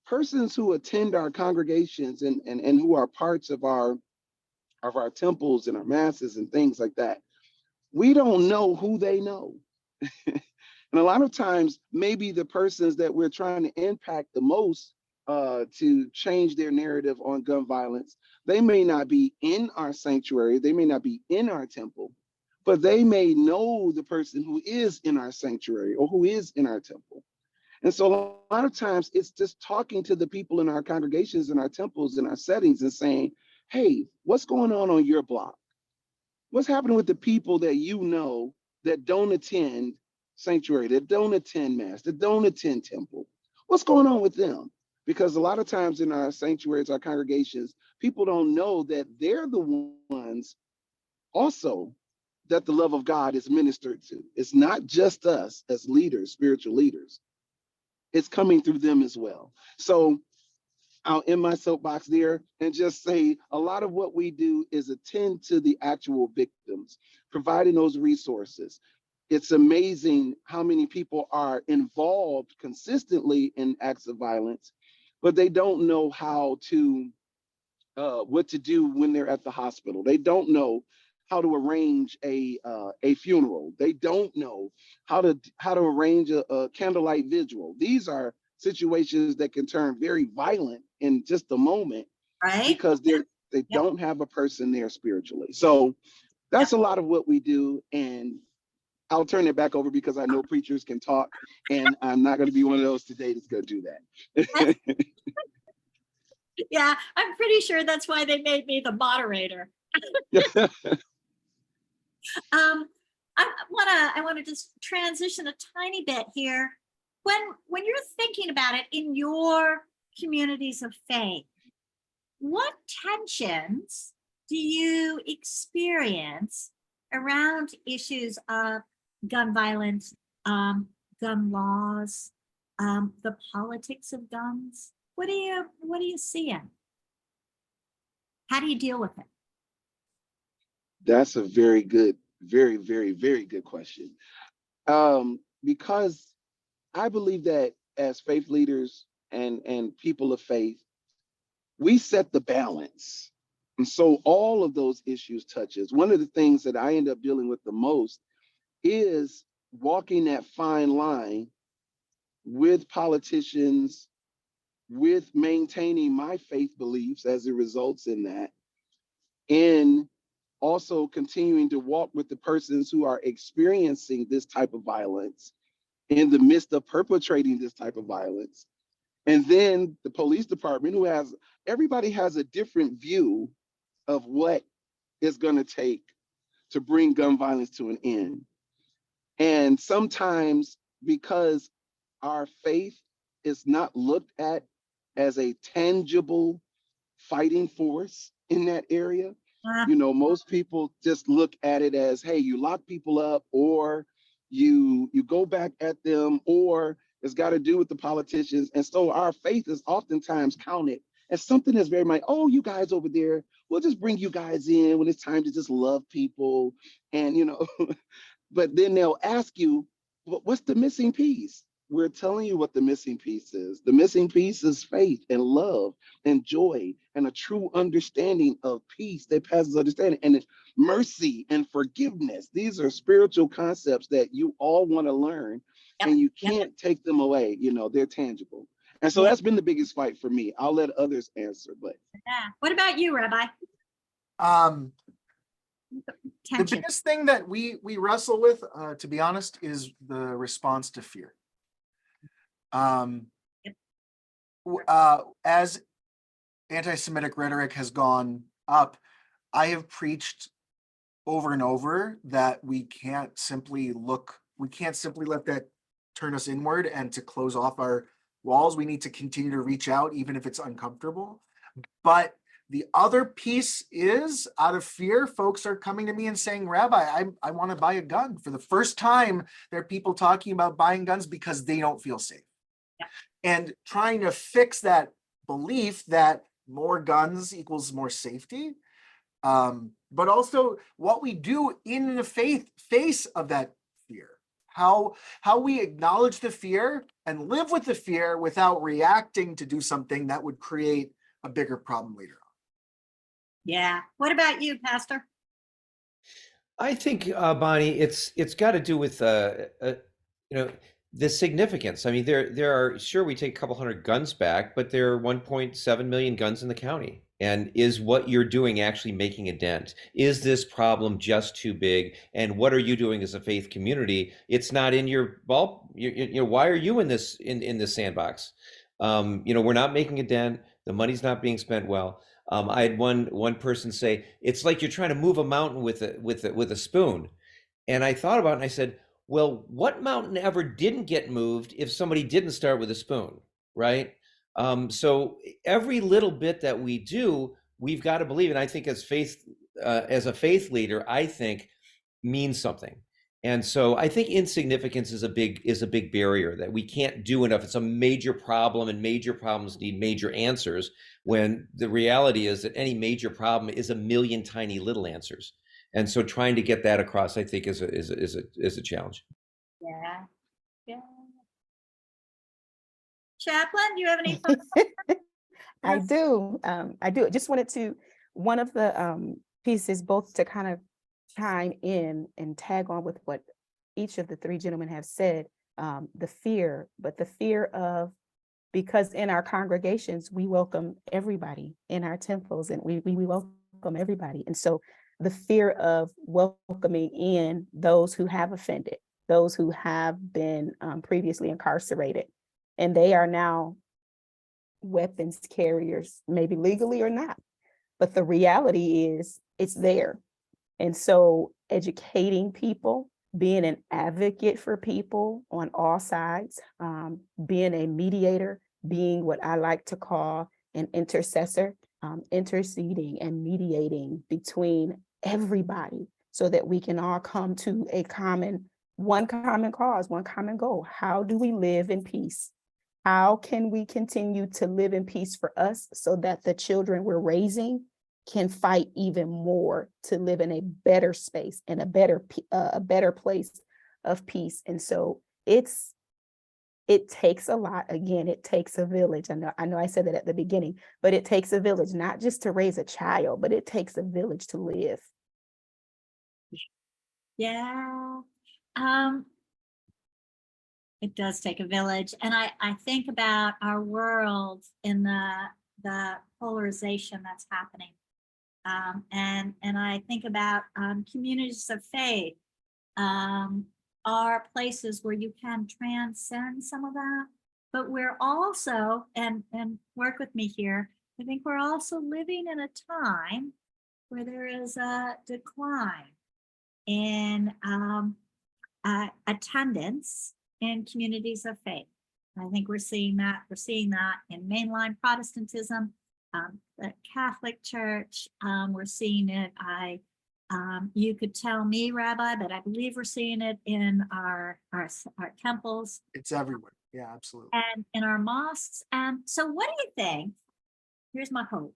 persons who attend our congregations and who are parts of our temples and our masses and things like that, we don't know who they know. And a lot of times, maybe the persons that we're trying to impact the most to change their narrative on gun violence, they may not be in our sanctuary, they may not be in our temple, but they may know the person who is in our sanctuary or who is in our temple. And so a lot of times it's just talking to the people in our congregations, in our temples, in our settings and saying, hey, what's going on your block? What's happening with the people that you know that don't attend sanctuary, that don't attend mass, that don't attend temple? What's going on with them? Because a lot of times in our sanctuaries, our congregations, people don't know that they're the ones also that the love of God is ministered to. It's not just us as leaders, spiritual leaders. It's coming through them as well. So I'll end my soapbox there and just say a lot of what we do is attend to the actual victims, providing those resources. It's amazing how many people are involved consistently in acts of violence, but they don't know how to, what to do when they're at the hospital. They don't know how to arrange a funeral. They don't know how to arrange a candlelight vigil. These are situations that can turn very violent in just a moment, Right? because they don't have a person there spiritually. So that's a lot of what we do. And I'll turn it back over because I know preachers can talk, and I'm not going to be one of those today that's going to do that. Yeah, I'm pretty sure that's why they made me the moderator. I want to just transition a tiny bit here. When you're thinking about it in your communities of faith, what tensions do you experience around issues of gun violence, gun laws, the politics of guns? What are you seeing? How do you deal with it? That's a very good, very, very, very good question. Because I believe that as faith leaders and people of faith, we set the balance. And so all of those issues touches. One of the things that I end up dealing with the most is walking that fine line with politicians, with maintaining my faith beliefs as it results in that, and also continuing to walk with the persons who are experiencing this type of violence in the midst of perpetrating this type of violence. And then the police department, everybody has a different view of what it's going to take to bring gun violence to an end. And sometimes because our faith is not looked at as a tangible fighting force in that area, most people just look at it as, hey, you lock people up, or you go back at them, or it's got to do with the politicians. And so our faith is oftentimes counted as something that's very much, oh, you guys over there, we'll just bring you guys in when it's time to just love people. And, but then they'll ask you, what's the missing piece? We're telling you what the missing piece is. The missing piece is faith and love and joy and a true understanding of peace that passes understanding, and mercy and forgiveness. These are spiritual concepts that you all want to learn, and you can't take them away. They're tangible. And so that's been the biggest fight for me. I'll let others answer, but. What about you, Rabbi? The tension. biggest thing that we wrestle with, to be honest, is the response to fear. As anti-Semitic rhetoric has gone up, I have preached over and over that we can't simply let that turn us inward and to close off our walls. We need to continue to reach out, even if it's uncomfortable. But the other piece is, out of fear, folks are coming to me and saying, Rabbi, I want to buy a gun. For the first time, there are people talking about buying guns because they don't feel safe. Yeah. And trying to fix that belief that more guns equals more safety. But also what we do in the face of that fear, how we acknowledge the fear and live with the fear without reacting to do something that would create a bigger problem later on. Yeah. What about you, Pastor? I think, Bonnie, it's got to do with the significance. I mean, there are, sure, we take a couple hundred guns back, but there are 1.7 million guns in the county. And is what you're doing actually making a dent? Is this problem just too big? And what are you doing as a faith community? It's not in your ball. Why are you in this sandbox? We're not making a dent. The money's not being spent well. I had one person say, it's like you're trying to move a mountain with a spoon. And I thought about it and I said, well, what mountain ever didn't get moved if somebody didn't start with a spoon, right? So every little bit that we do, we've got to believe. And I think as a faith leader, I think means something. And so I think insignificance is a big barrier that we can't do enough. It's a major problem, and major problems need major answers, when the reality is that any major problem is a million tiny little answers. And so trying to get that across, I think, is a challenge. Yeah. Yeah. Chaplain, do you have any thoughts? I do. I do. Just wanted to, one of the pieces, both to kind of chime in and tag on with what each of the three gentlemen have said, the fear of, because in our congregations, we welcome everybody in our temples, and we welcome everybody. And so the fear of welcoming in those who have offended, those who have been previously incarcerated, and they are now weapons carriers, maybe legally or not. But the reality is it's there. And so educating people, being an advocate for people on all sides, being a mediator, being what I like to call an intercessor, interceding and mediating between everybody so that we can all come to one common cause, one common goal. How do we live in peace? How can we continue to live in peace for us so that the children we're raising can fight even more to live in a better space and a better place of peace? And so it takes a lot. Again, it takes a village. I know I said that at the beginning, but it takes a village, not just to raise a child, but it takes a village to live. Yeah. It does take a village. And I think about our world in the polarization that's happening. And I think about communities of faith are places where you can transcend some of that. But we're also, and work with me here, I think we're also living in a time where there is a decline in attendance in communities of faith. I think we're seeing that. We're seeing that in mainline Protestantism, the Catholic Church. We're seeing it. You could tell me, Rabbi, but I believe we're seeing it in our temples. It's everywhere. Yeah, absolutely. And in our mosques. And so what do you think? Here's my hope.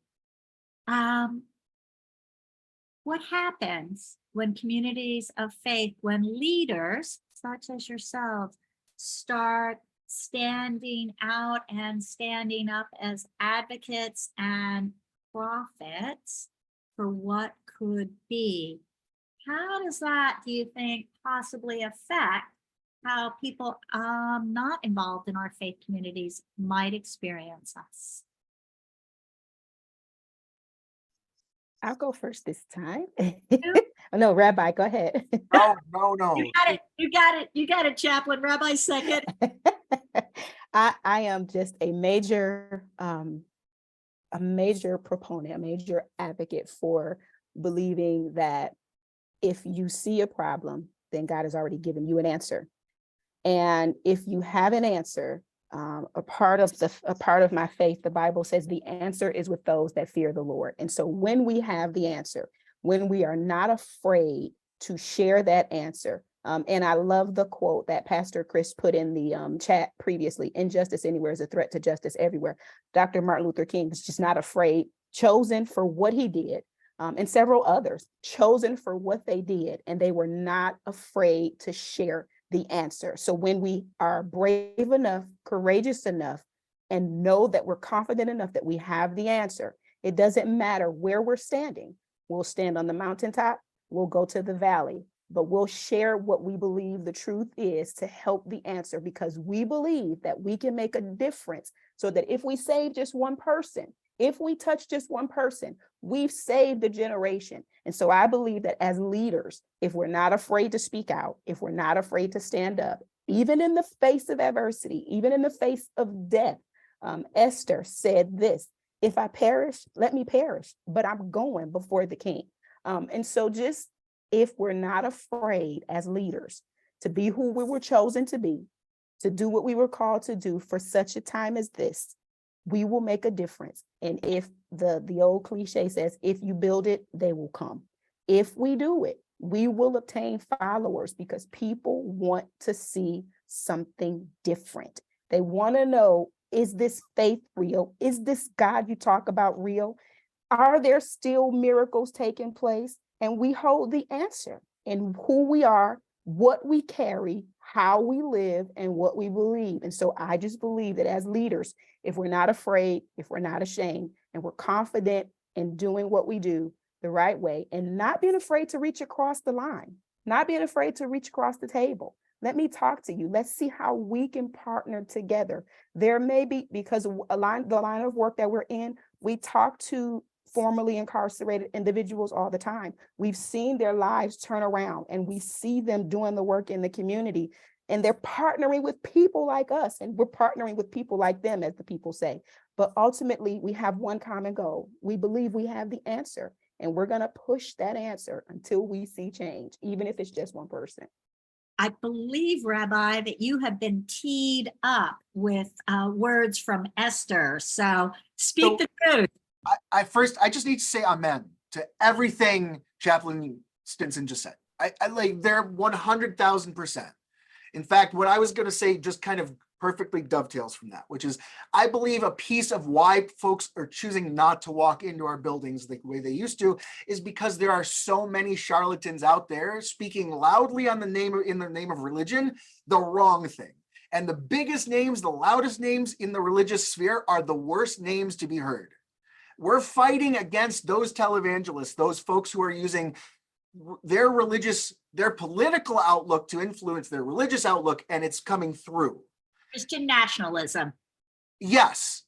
What happens when communities of faith, when leaders such as yourselves start standing out and standing up as advocates and prophets for what could be? How does that, do you think, possibly affect how people not involved in our faith communities might experience us? I'll go first this time. No, Rabbi, go ahead. Oh, no. You got it, Chaplain. Rabbi second. I am just a major proponent, a major advocate for believing that if you see a problem, then God has already given you an answer. And if you have an answer, a part of my faith, the Bible says the answer is with those that fear the Lord. And so when we have the answer, when we are not afraid to share that answer, and I love the quote that Pastor Chris put in the chat previously: injustice anywhere is a threat to justice everywhere. Dr. Martin Luther King was just not afraid, chosen for what he did, and several others chosen for what they did, and they were not afraid to share the answer. So when we are brave enough, courageous enough, and know that we're confident enough that we have the answer, it doesn't matter where we're standing. We'll stand on the mountaintop, we'll go to the valley, but we'll share what we believe the truth is to help the answer, because we believe that we can make a difference, so that if we save just one person, if we touch just one person, we've saved a generation. And so I believe that as leaders, if we're not afraid to speak out, if we're not afraid to stand up, even in the face of adversity, even in the face of death, Esther said this: if I perish, let me perish, but I'm going before the king. And so just, if we're not afraid as leaders to be who we were chosen to be, to do what we were called to do for such a time as this, we will make a difference. And if the old cliche says, if you build it, they will come. If we do it, we will obtain followers, because people want to see something different. They want to know, is this faith real? Is this God you talk about real? Are there still miracles taking place? And we hold the answer in who we are, what we carry, how we live, and what we believe. And so I just believe that as leaders, if we're not afraid, if we're not ashamed, and we're confident in doing what we do the right way, and not being afraid to reach across the line, not being afraid to reach across the table. Let me talk to you. Let's see how we can partner together. There may be, because the line of work that we're in, we talk to formerly incarcerated individuals all the time. We've seen their lives turn around, and we see them doing the work in the community, and they're partnering with people like us, and we're partnering with people like them, as the people say. But ultimately, we have one common goal. We believe we have the answer, and we're going to push that answer until we see change, even if it's just one person. I believe, Rabbi, that you have been teed up with words from Esther. So speak the truth. I just need to say amen to everything Chaplain Stinson just said. I like, they're 100,000%. In fact, what I was going to say just kind of perfectly dovetails from that, which is, I believe a piece of why folks are choosing not to walk into our buildings the way they used to is because there are so many charlatans out there speaking loudly in the name of religion, the wrong thing. And the biggest names, the loudest names in the religious sphere are the worst names to be heard. We're fighting against those televangelists, those folks who are using their political outlook to influence their religious outlook, and it's coming through. Christian nationalism. Yes,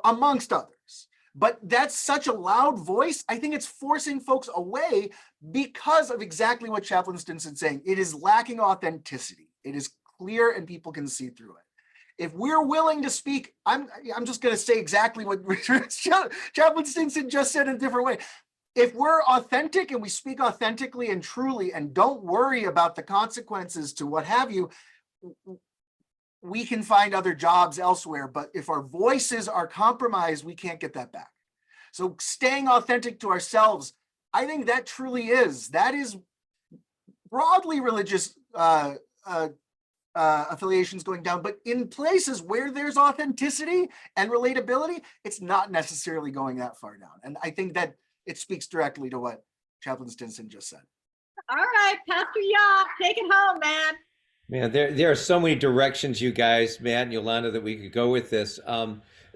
amongst others. But that's such a loud voice. I think it's forcing folks away because of exactly what Chaplain Stinson's saying. It is lacking authenticity. It is clear and people can see through it. If we're willing to speak, I'm just going to say exactly what Chaplain Stinson just said in a different way. If we're authentic and we speak authentically and truly and don't worry about the consequences to what have you, we can find other jobs elsewhere. But if our voices are compromised, we can't get that back. So staying authentic to ourselves, I think that that is broadly religious affiliations going down, but in places where there's authenticity and relatability, it's not necessarily going that far down. And I think that it speaks directly to what Chaplain Stinson just said. All right, Pastor Yaw, take it home, man. Man, there are so many directions, you guys, Matt and Yolanda, that we could go with this.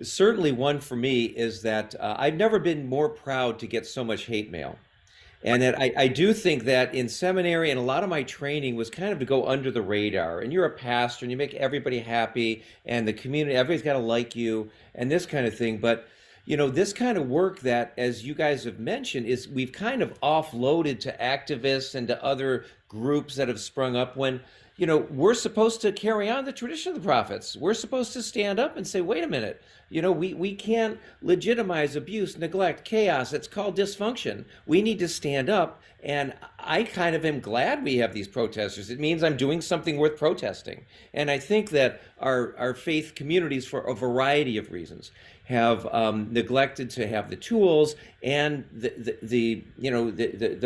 Certainly one for me is that I've never been more proud to get so much hate mail. And that I do think that in seminary and a lot of my training was kind of to go under the radar. And you're a pastor and you make everybody happy and the community, everybody's got to like you and this kind of thing. But this kind of work that, as you guys have mentioned, is we've kind of offloaded to activists and to other groups that have sprung up when, we're supposed to carry on the tradition of the prophets. We're supposed to stand up and say, wait a minute, we can't legitimize abuse, neglect, chaos. It's called dysfunction. We need to stand up. And I kind of am glad we have these protesters. It means I'm doing something worth protesting. And I think that our faith communities, for a variety of reasons, have neglected to have the tools and the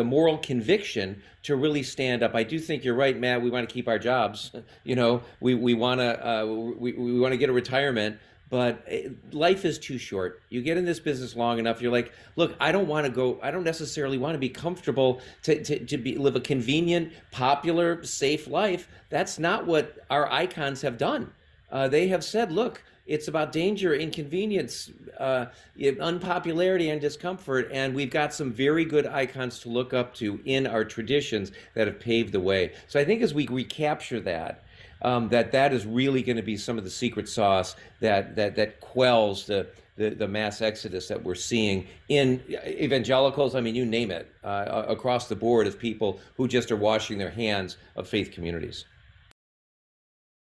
moral conviction to really stand up. I do think you're right, Matt. We want to keep our jobs. We want to get a retirement. But life is too short. You get in this business long enough, you're like, look, I don't necessarily want to be comfortable to live a convenient, popular, safe life. That's not what our icons have done. They have said, look, it's about danger, inconvenience, unpopularity, and discomfort. And we've got some very good icons to look up to in our traditions that have paved the way. So I think as we recapture that, that is really going to be some of the secret sauce that quells the mass exodus that we're seeing in evangelicals. I mean, you name it, across the board of people who just are washing their hands of faith communities.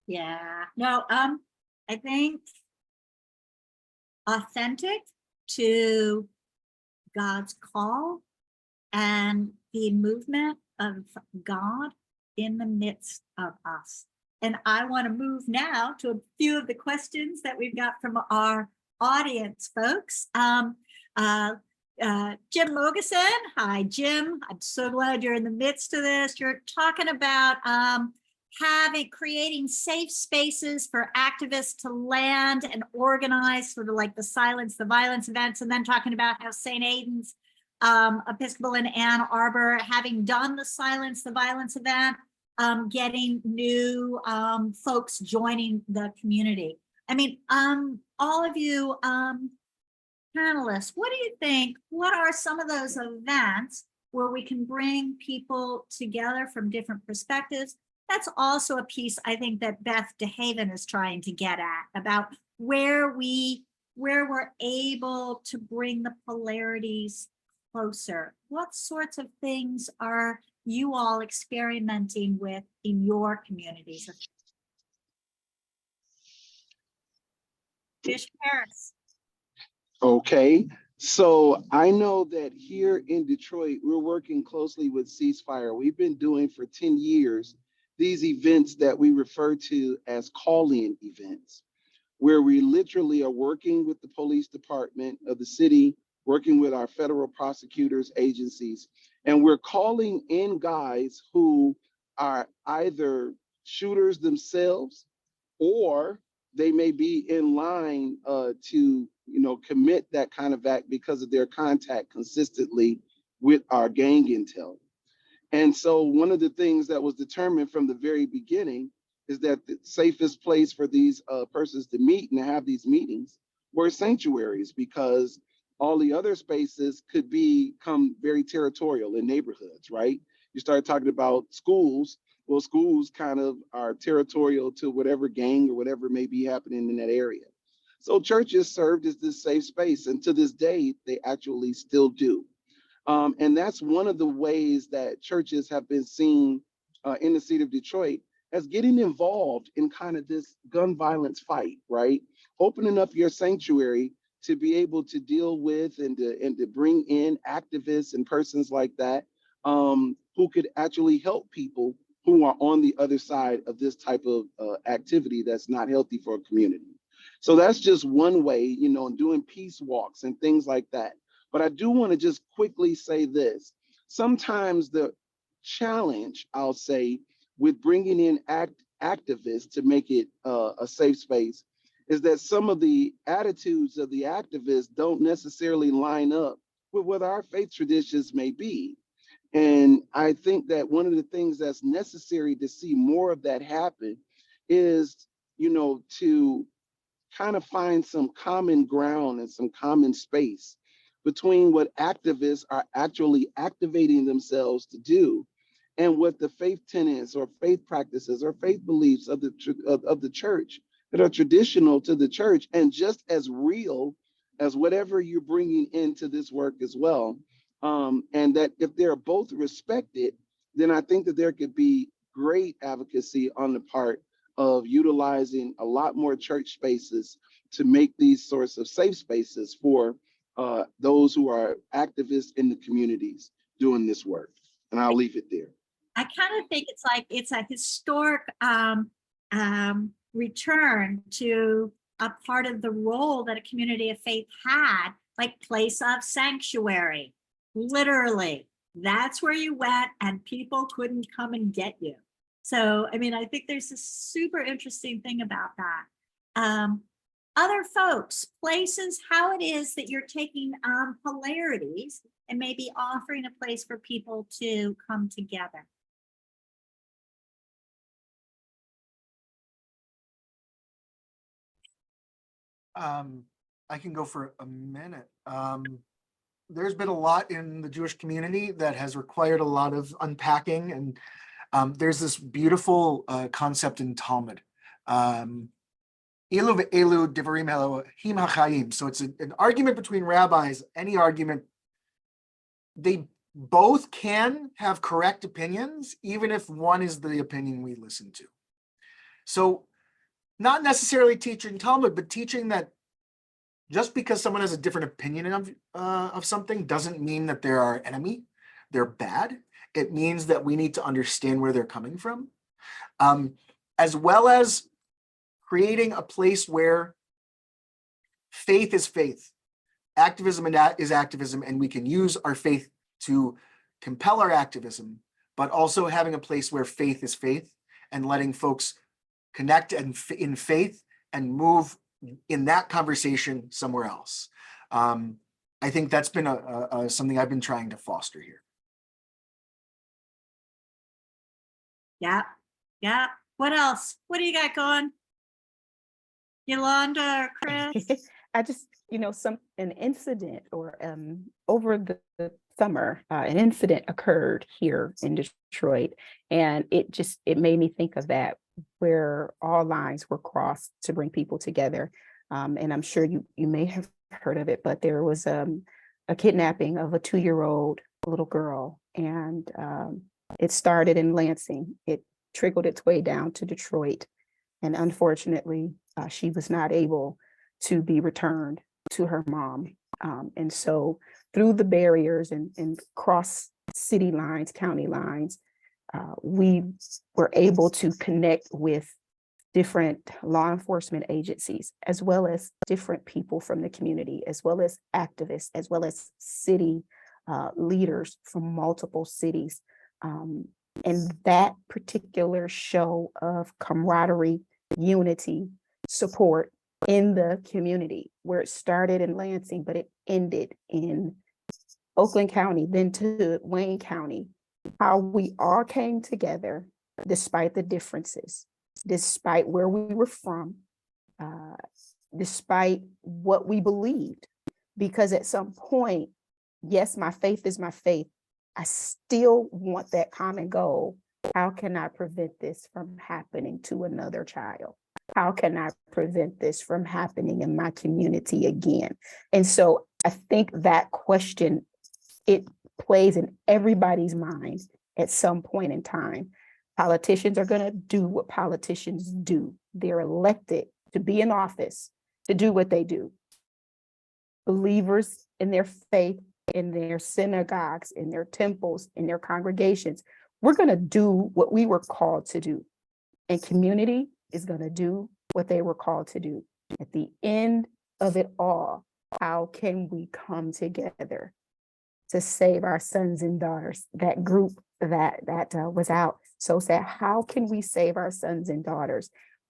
Yeah, no, I think authentic to God's call and the movement of God in the midst of us. And I want to move now to a few of the questions that we've got from our audience, folks. Jim Mogeson. Hi, Jim. I'm so glad you're in the midst of this. You're talking about creating safe spaces for activists to land and organize, sort of like the Silence the Violence events, and then talking about how St. Aidan's Episcopal in Ann Arbor, having done the Silence the Violence event, getting new folks joining the community. I mean, all of you panelists, what do you think? What are some of those events where we can bring people together from different perspectives? That's also a piece I think that Beth DeHaven is trying to get at, about where we're able to bring the polarities closer. What sorts of things are you all experimenting with in your communities? Bishop Harris. Okay, so I know that here in Detroit, we're working closely with Ceasefire. We've been doing for 10 years these events that we refer to as call-in events, where we literally are working with the police department of the city, working with our federal prosecutors agencies, and we're calling in guys who are either shooters themselves, or they may be in line to commit that kind of act because of their contact consistently with our gang intel. And so one of the things that was determined from the very beginning is that the safest place for these persons to meet and to have these meetings were sanctuaries, because all the other spaces could become very territorial in neighborhoods, right? You start talking about schools. Well, schools kind of are territorial to whatever gang or whatever may be happening in that area. So churches served as this safe space, and to this day, they actually still do. And that's one of the ways that churches have been seen in the city of Detroit as getting involved in kind of this gun violence fight, right? Opening up your sanctuary to be able to deal with and to bring in activists and persons like that who could actually help people who are on the other side of this type of activity that's not healthy for a community. So that's just one way, doing peace walks and things like that. But I do want to just quickly say this. Sometimes the challenge, I'll say, with bringing in activists to make it a safe space is that some of the attitudes of the activists don't necessarily line up with what our faith traditions may be. And I think that one of the things that's necessary to see more of that happen is, to kind of find some common ground and some common space between what activists are actually activating themselves to do and what the faith tenets or faith practices or faith beliefs of the church that are traditional to the church and just as real as whatever you're bringing into this work as well. And that if they're both respected, then I think that there could be great advocacy on the part of utilizing a lot more church spaces to make these sorts of safe spaces for those who are activists in the communities doing this work. And I'll leave it there. I kind of think it's a historic return to a part of the role that a community of faith had, like place of sanctuary. Literally, that's where you went and people couldn't come and get you. So, I mean, I think there's a super interesting thing about that. Other folks, places, how it is that you're taking polarities and maybe offering a place for people to come together. I can go for a minute. There's been a lot in the Jewish community that has required a lot of unpacking, and there's this beautiful concept in Talmud. Elu ve'elu divarim Elohim hachayim. So it's an argument between rabbis, any argument. They both can have correct opinions, even if one is the opinion we listen to. So not necessarily teaching Talmud, but teaching that just because someone has a different opinion of something doesn't mean that they're our enemy, they're bad. It means that we need to understand where they're coming from, as well as creating a place where faith is faith, activism is activism, and we can use our faith to compel our activism, but also having a place where faith is faith and letting folks connect and in faith and move in that conversation somewhere else. I think that's been something I've been trying to foster here. Yeah. What else? What do you got going? Yolanda or Chris? I just, an incident or over the summer, an incident occurred here in Detroit, and it made me think of that, where all lines were crossed to bring people together. And I'm sure you may have heard of it, but there was a kidnapping of a 2-year-old little girl, and it started in Lansing. It trickled its way down to Detroit, and unfortunately, she was not able to be returned to her mom. And so through the barriers and cross city lines, county lines, we were able to connect with different law enforcement agencies, as well as different people from the community, as well as activists, as well as city leaders from multiple cities. And that particular show of camaraderie, unity, support in the community, where it started in Lansing, but it ended in Oakland County, then to Wayne County, how we all came together despite the differences, despite where we were from, despite what we believed. Because at some point, yes, my faith is my faith. I still want that common goal. How can I prevent this from happening to another child? How can I prevent this from happening in my community again? And so I think that question, it plays in everybody's mind at some point in time. Politicians are going to do what politicians do. They're elected to be in office, to do what they do. Believers in their faith, in their synagogues, in their temples, in their congregations, we're going to do what we were called to do. And community is going to do what they were called to do. At the end of it all, how can we come together to save our sons and daughters? That group that was out so sad. How can we save our sons and daughters?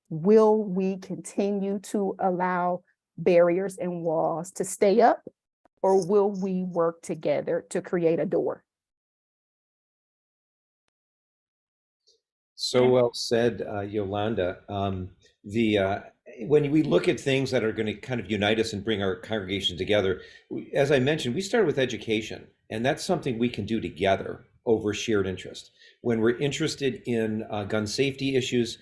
Will we continue to allow barriers and walls to stay up, or will we work together to create a door? So well said, Yolanda. When we look at things that are going to kind of unite us and bring our congregations together, as I mentioned, we started with education, and that's something we can do together over shared interest. when we're interested in gun safety issues,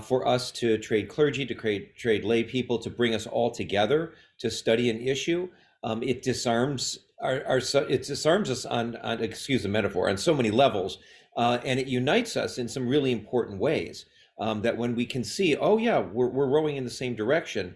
for us to trade clergy, to trade lay people, to bring us all together to study an issue. It disarms it disarms us on excuse the metaphor, on so many levels, and it unites us in some really important ways. That when we can see, oh yeah, we're rowing in the same direction.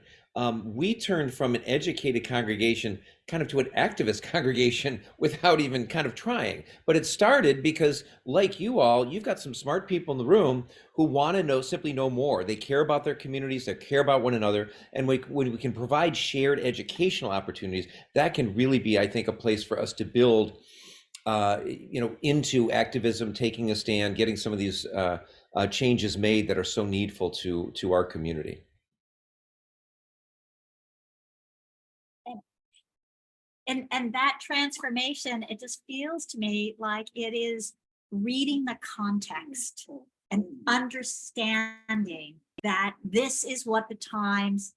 We turned from an educated congregation kind of to an activist congregation without even kind of trying. But it started because, like you all, you've got some smart people in the room who want to simply know more. They care about their communities, they care about one another. And when we can provide shared educational opportunities, that can really be, I think, a place for us to build into activism, taking a stand, getting some of these changes made that are so needful to our community. And that transformation, it just feels to me like it is reading the context and understanding that this is what the times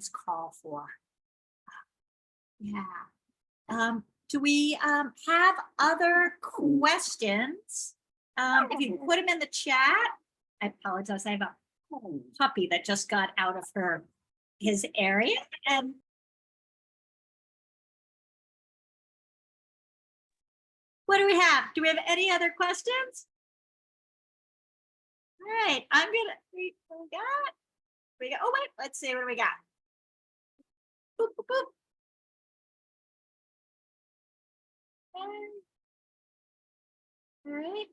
call for. Yeah. Do we have other questions? If you put them in the chat. I apologize. I have a puppy that just got out of his area. And what do we have? Do we have any other questions? All right, we got. Oh wait, let's see, what do we got? Boop, boop, boop. All right,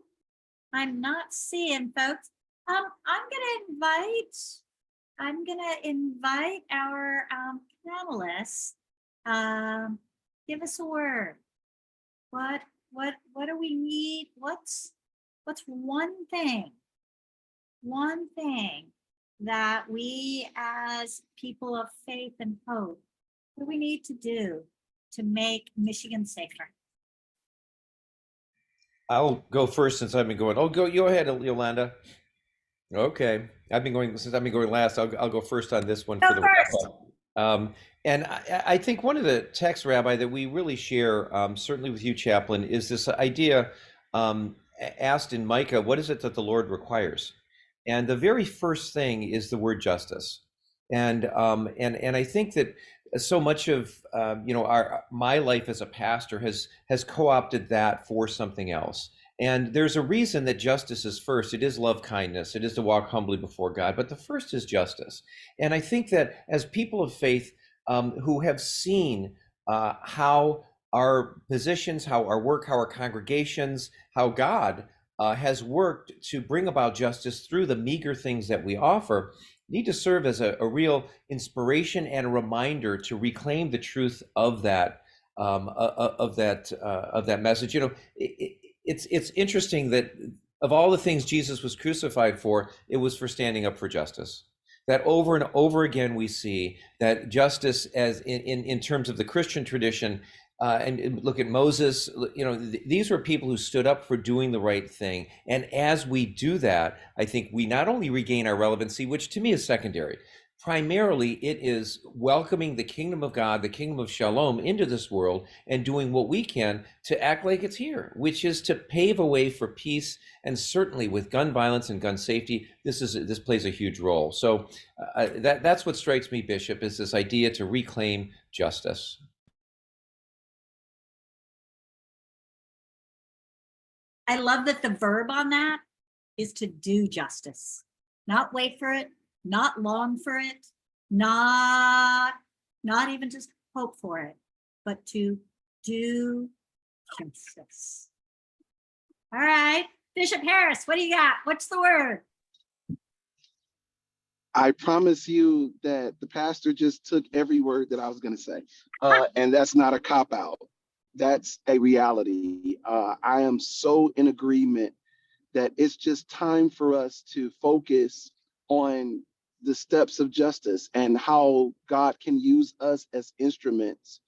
I'm not seeing folks. I'm gonna invite our panelists. Give us a word. What do we need? What's one thing that we as people of faith and hope, what do we need to do to make Michigan safer? I'll go first since I've been going. Oh, go ahead, Yolanda. Okay, I've been going last. I'll go first on this one for the wrap-up. And I think one of the texts, Rabbi, that we really share, certainly with you, Chaplain, is this idea asked in Micah, what is it that the Lord requires? And the very first thing is the word justice. And I think that so much of my life as a pastor has co-opted that for something else. And there's a reason that justice is first. It is love kindness. It is to walk humbly before God. But the first is justice. And I think that as people of faith who have seen how our positions, how our work, how our congregations, how God has worked to bring about justice through the meager things that we offer, need to serve as a real inspiration and a reminder to reclaim the truth of that message. It's interesting that of all the things Jesus was crucified for, it was for standing up for justice. That over and over again we see that justice, as in terms of the Christian tradition, and look at Moses, these were people who stood up for doing the right thing. And as we do that, I think we not only regain our relevancy, which to me is secondary. Primarily, it is welcoming the kingdom of God, the kingdom of Shalom into this world and doing what we can to act like it's here, which is to pave a way for peace. And certainly with gun violence and gun safety, this plays a huge role. So that's what strikes me, Bishop, is this idea to reclaim justice. I love that the verb on that is to do justice, not wait for it, not long for it, not even just hope for it, but to do justice. All right, Bishop Harris, what do you got? What's the word? I promise you that the pastor just took every word that I was going to say, and that's not a cop-out. That's a reality. I am so in agreement that it's just time for us to focus on the steps of justice and how God can use us as instruments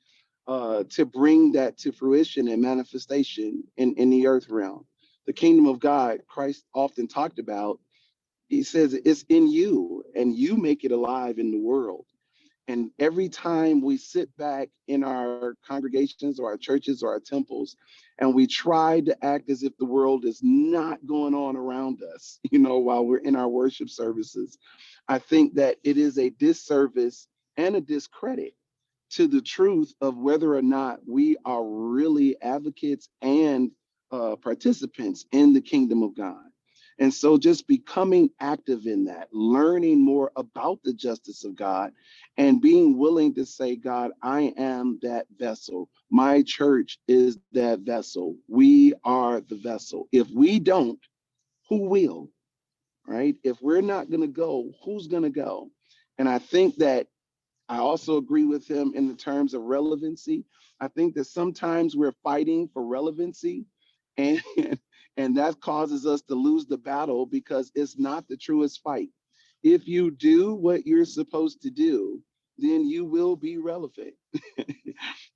to bring that to fruition and manifestation in the earth realm. The kingdom of God, Christ often talked about, he says it's in you and you make it alive in the world. And every time we sit back in our congregations or our churches or our temples, and we try to act as if the world is not going on around us, while we're in our worship services, I think that it is a disservice and a discredit to the truth of whether or not we are really advocates and participants in the kingdom of God. And so just becoming active in that, learning more about the justice of God, and being willing to say, God, I am that vessel. My church is that vessel. We are the vessel. If we don't, who will? Right? If we're not going to go, who's going to go? And I think that I also agree with him in the terms of relevancy. I think that sometimes we're fighting for relevancy, and and that causes us to lose the battle because it's not the truest fight. If you do what you're supposed to do, then you will be relevant.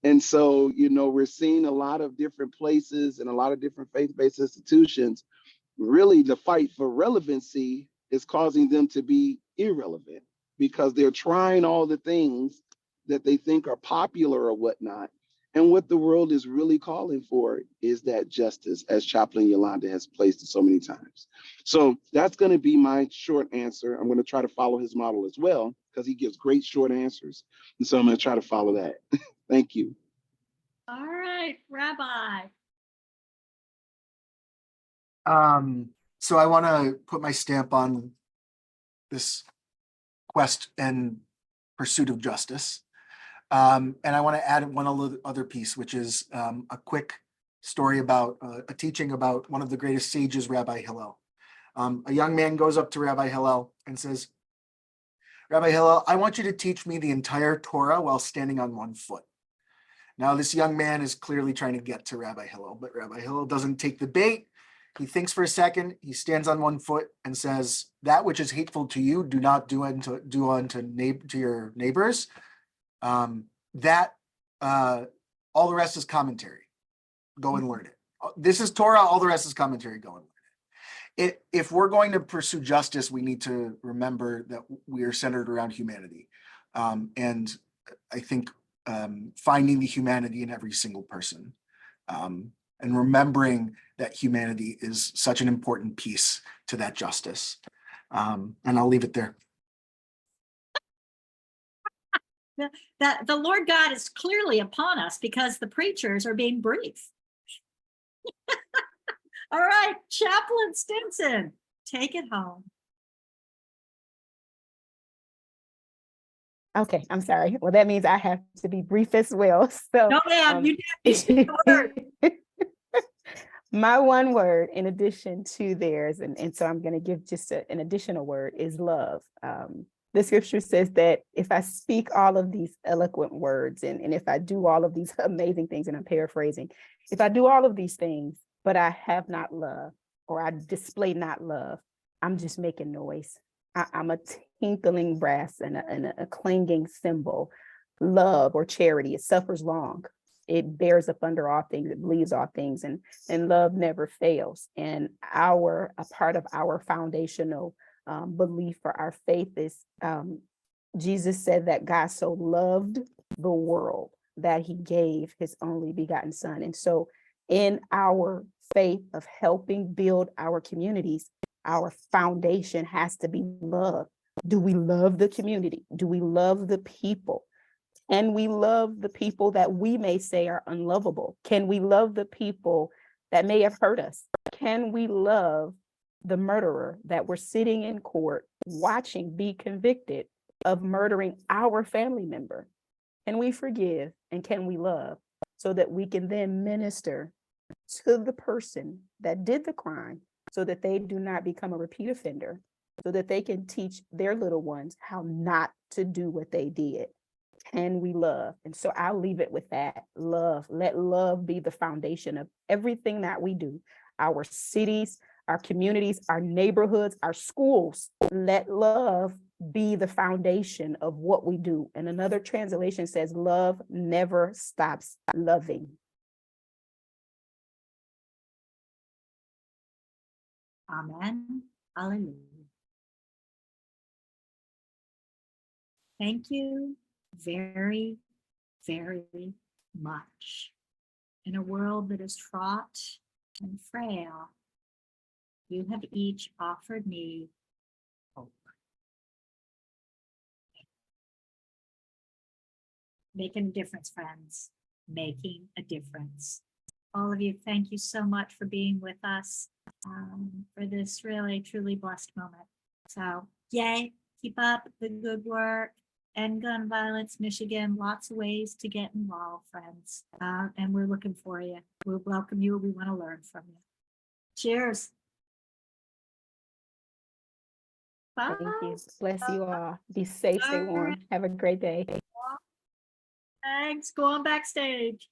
And so, we're seeing a lot of different places and a lot of different faith-based institutions. Really, the fight for relevancy is causing them to be irrelevant because they're trying all the things that they think are popular or whatnot. And what the world is really calling for is that justice, as Chaplain Yolanda has placed it so many times. So that's going to be my short answer. I'm going to try to follow his model as well, because he gives great short answers. And so I'm going to try to follow that. Thank you. All right, Rabbi. So I want to put my stamp on this quest and pursuit of justice. And I want to add one other piece, which is a quick story about a teaching about one of the greatest sages, Rabbi Hillel. A young man goes up to Rabbi Hillel and says, Rabbi Hillel, I want you to teach me the entire Torah while standing on one foot. Now, this young man is clearly trying to get to Rabbi Hillel, but Rabbi Hillel doesn't take the bait. He thinks for a second, he stands on one foot and says, that which is hateful to you, do not do unto your neighbors. All the rest is commentary. Go and learn it. This is Torah, all the rest is commentary. Go and learn it. If we're going to pursue justice, we need to remember that we are centered around humanity. And I think finding the humanity in every single person, and remembering that humanity is such an important piece to that justice. And I'll leave it there. That the Lord God is clearly upon us because the preachers are being brief. All right, Chaplain Stinson, take it home. Okay, I'm sorry. Well, that means I have to be brief as well. So No, ma'am, you did the word. My one word, in addition to theirs, and so I'm going to give just an additional word, is love. The scripture says that if I speak all of these eloquent words and if I do all of these amazing things, and I'm paraphrasing, if I do all of these things, but I have not love, or I display not love, I'm just making noise. I'm a tinkling brass and a clanging cymbal. Love or charity, it suffers long. It bears up under all things, it believes all things, and love never fails. And a part of our foundational belief for our faith is Jesus said that God so loved the world that he gave his only begotten son. And so in our faith of helping build our communities, our foundation has to be love. Do we love the community? Do we love the people? And we love the people that we may say are unlovable? Can we love the people that may have hurt us? Can we love the murderer that we're sitting in court watching be convicted of murdering our family member? Can we forgive and can we love so that we can then minister to the person that did the crime so that they do not become a repeat offender, so that they can teach their little ones how not to do what they did? Can we love? And so I'll leave it with that. Love. Let love be the foundation of everything that we do. Our cities, our communities, our neighborhoods, our schools. Let love be the foundation of what we do. And another translation says, love never stops loving. Amen. Hallelujah. Thank you. very, very much. In a world that is fraught and frail, you have each offered me hope. Making a difference, friends. Making a difference. All of you, thank you so much for being with us for this really, truly blessed moment. So, yay, keep up the good work. End gun violence, Michigan, lots of ways to get involved, friends. And we're looking for you. We'll welcome you. We want to learn from you. Cheers. Bye. Thank you. Bless you all. Be safe, stay warm. Have a great day. Thanks. Go on backstage.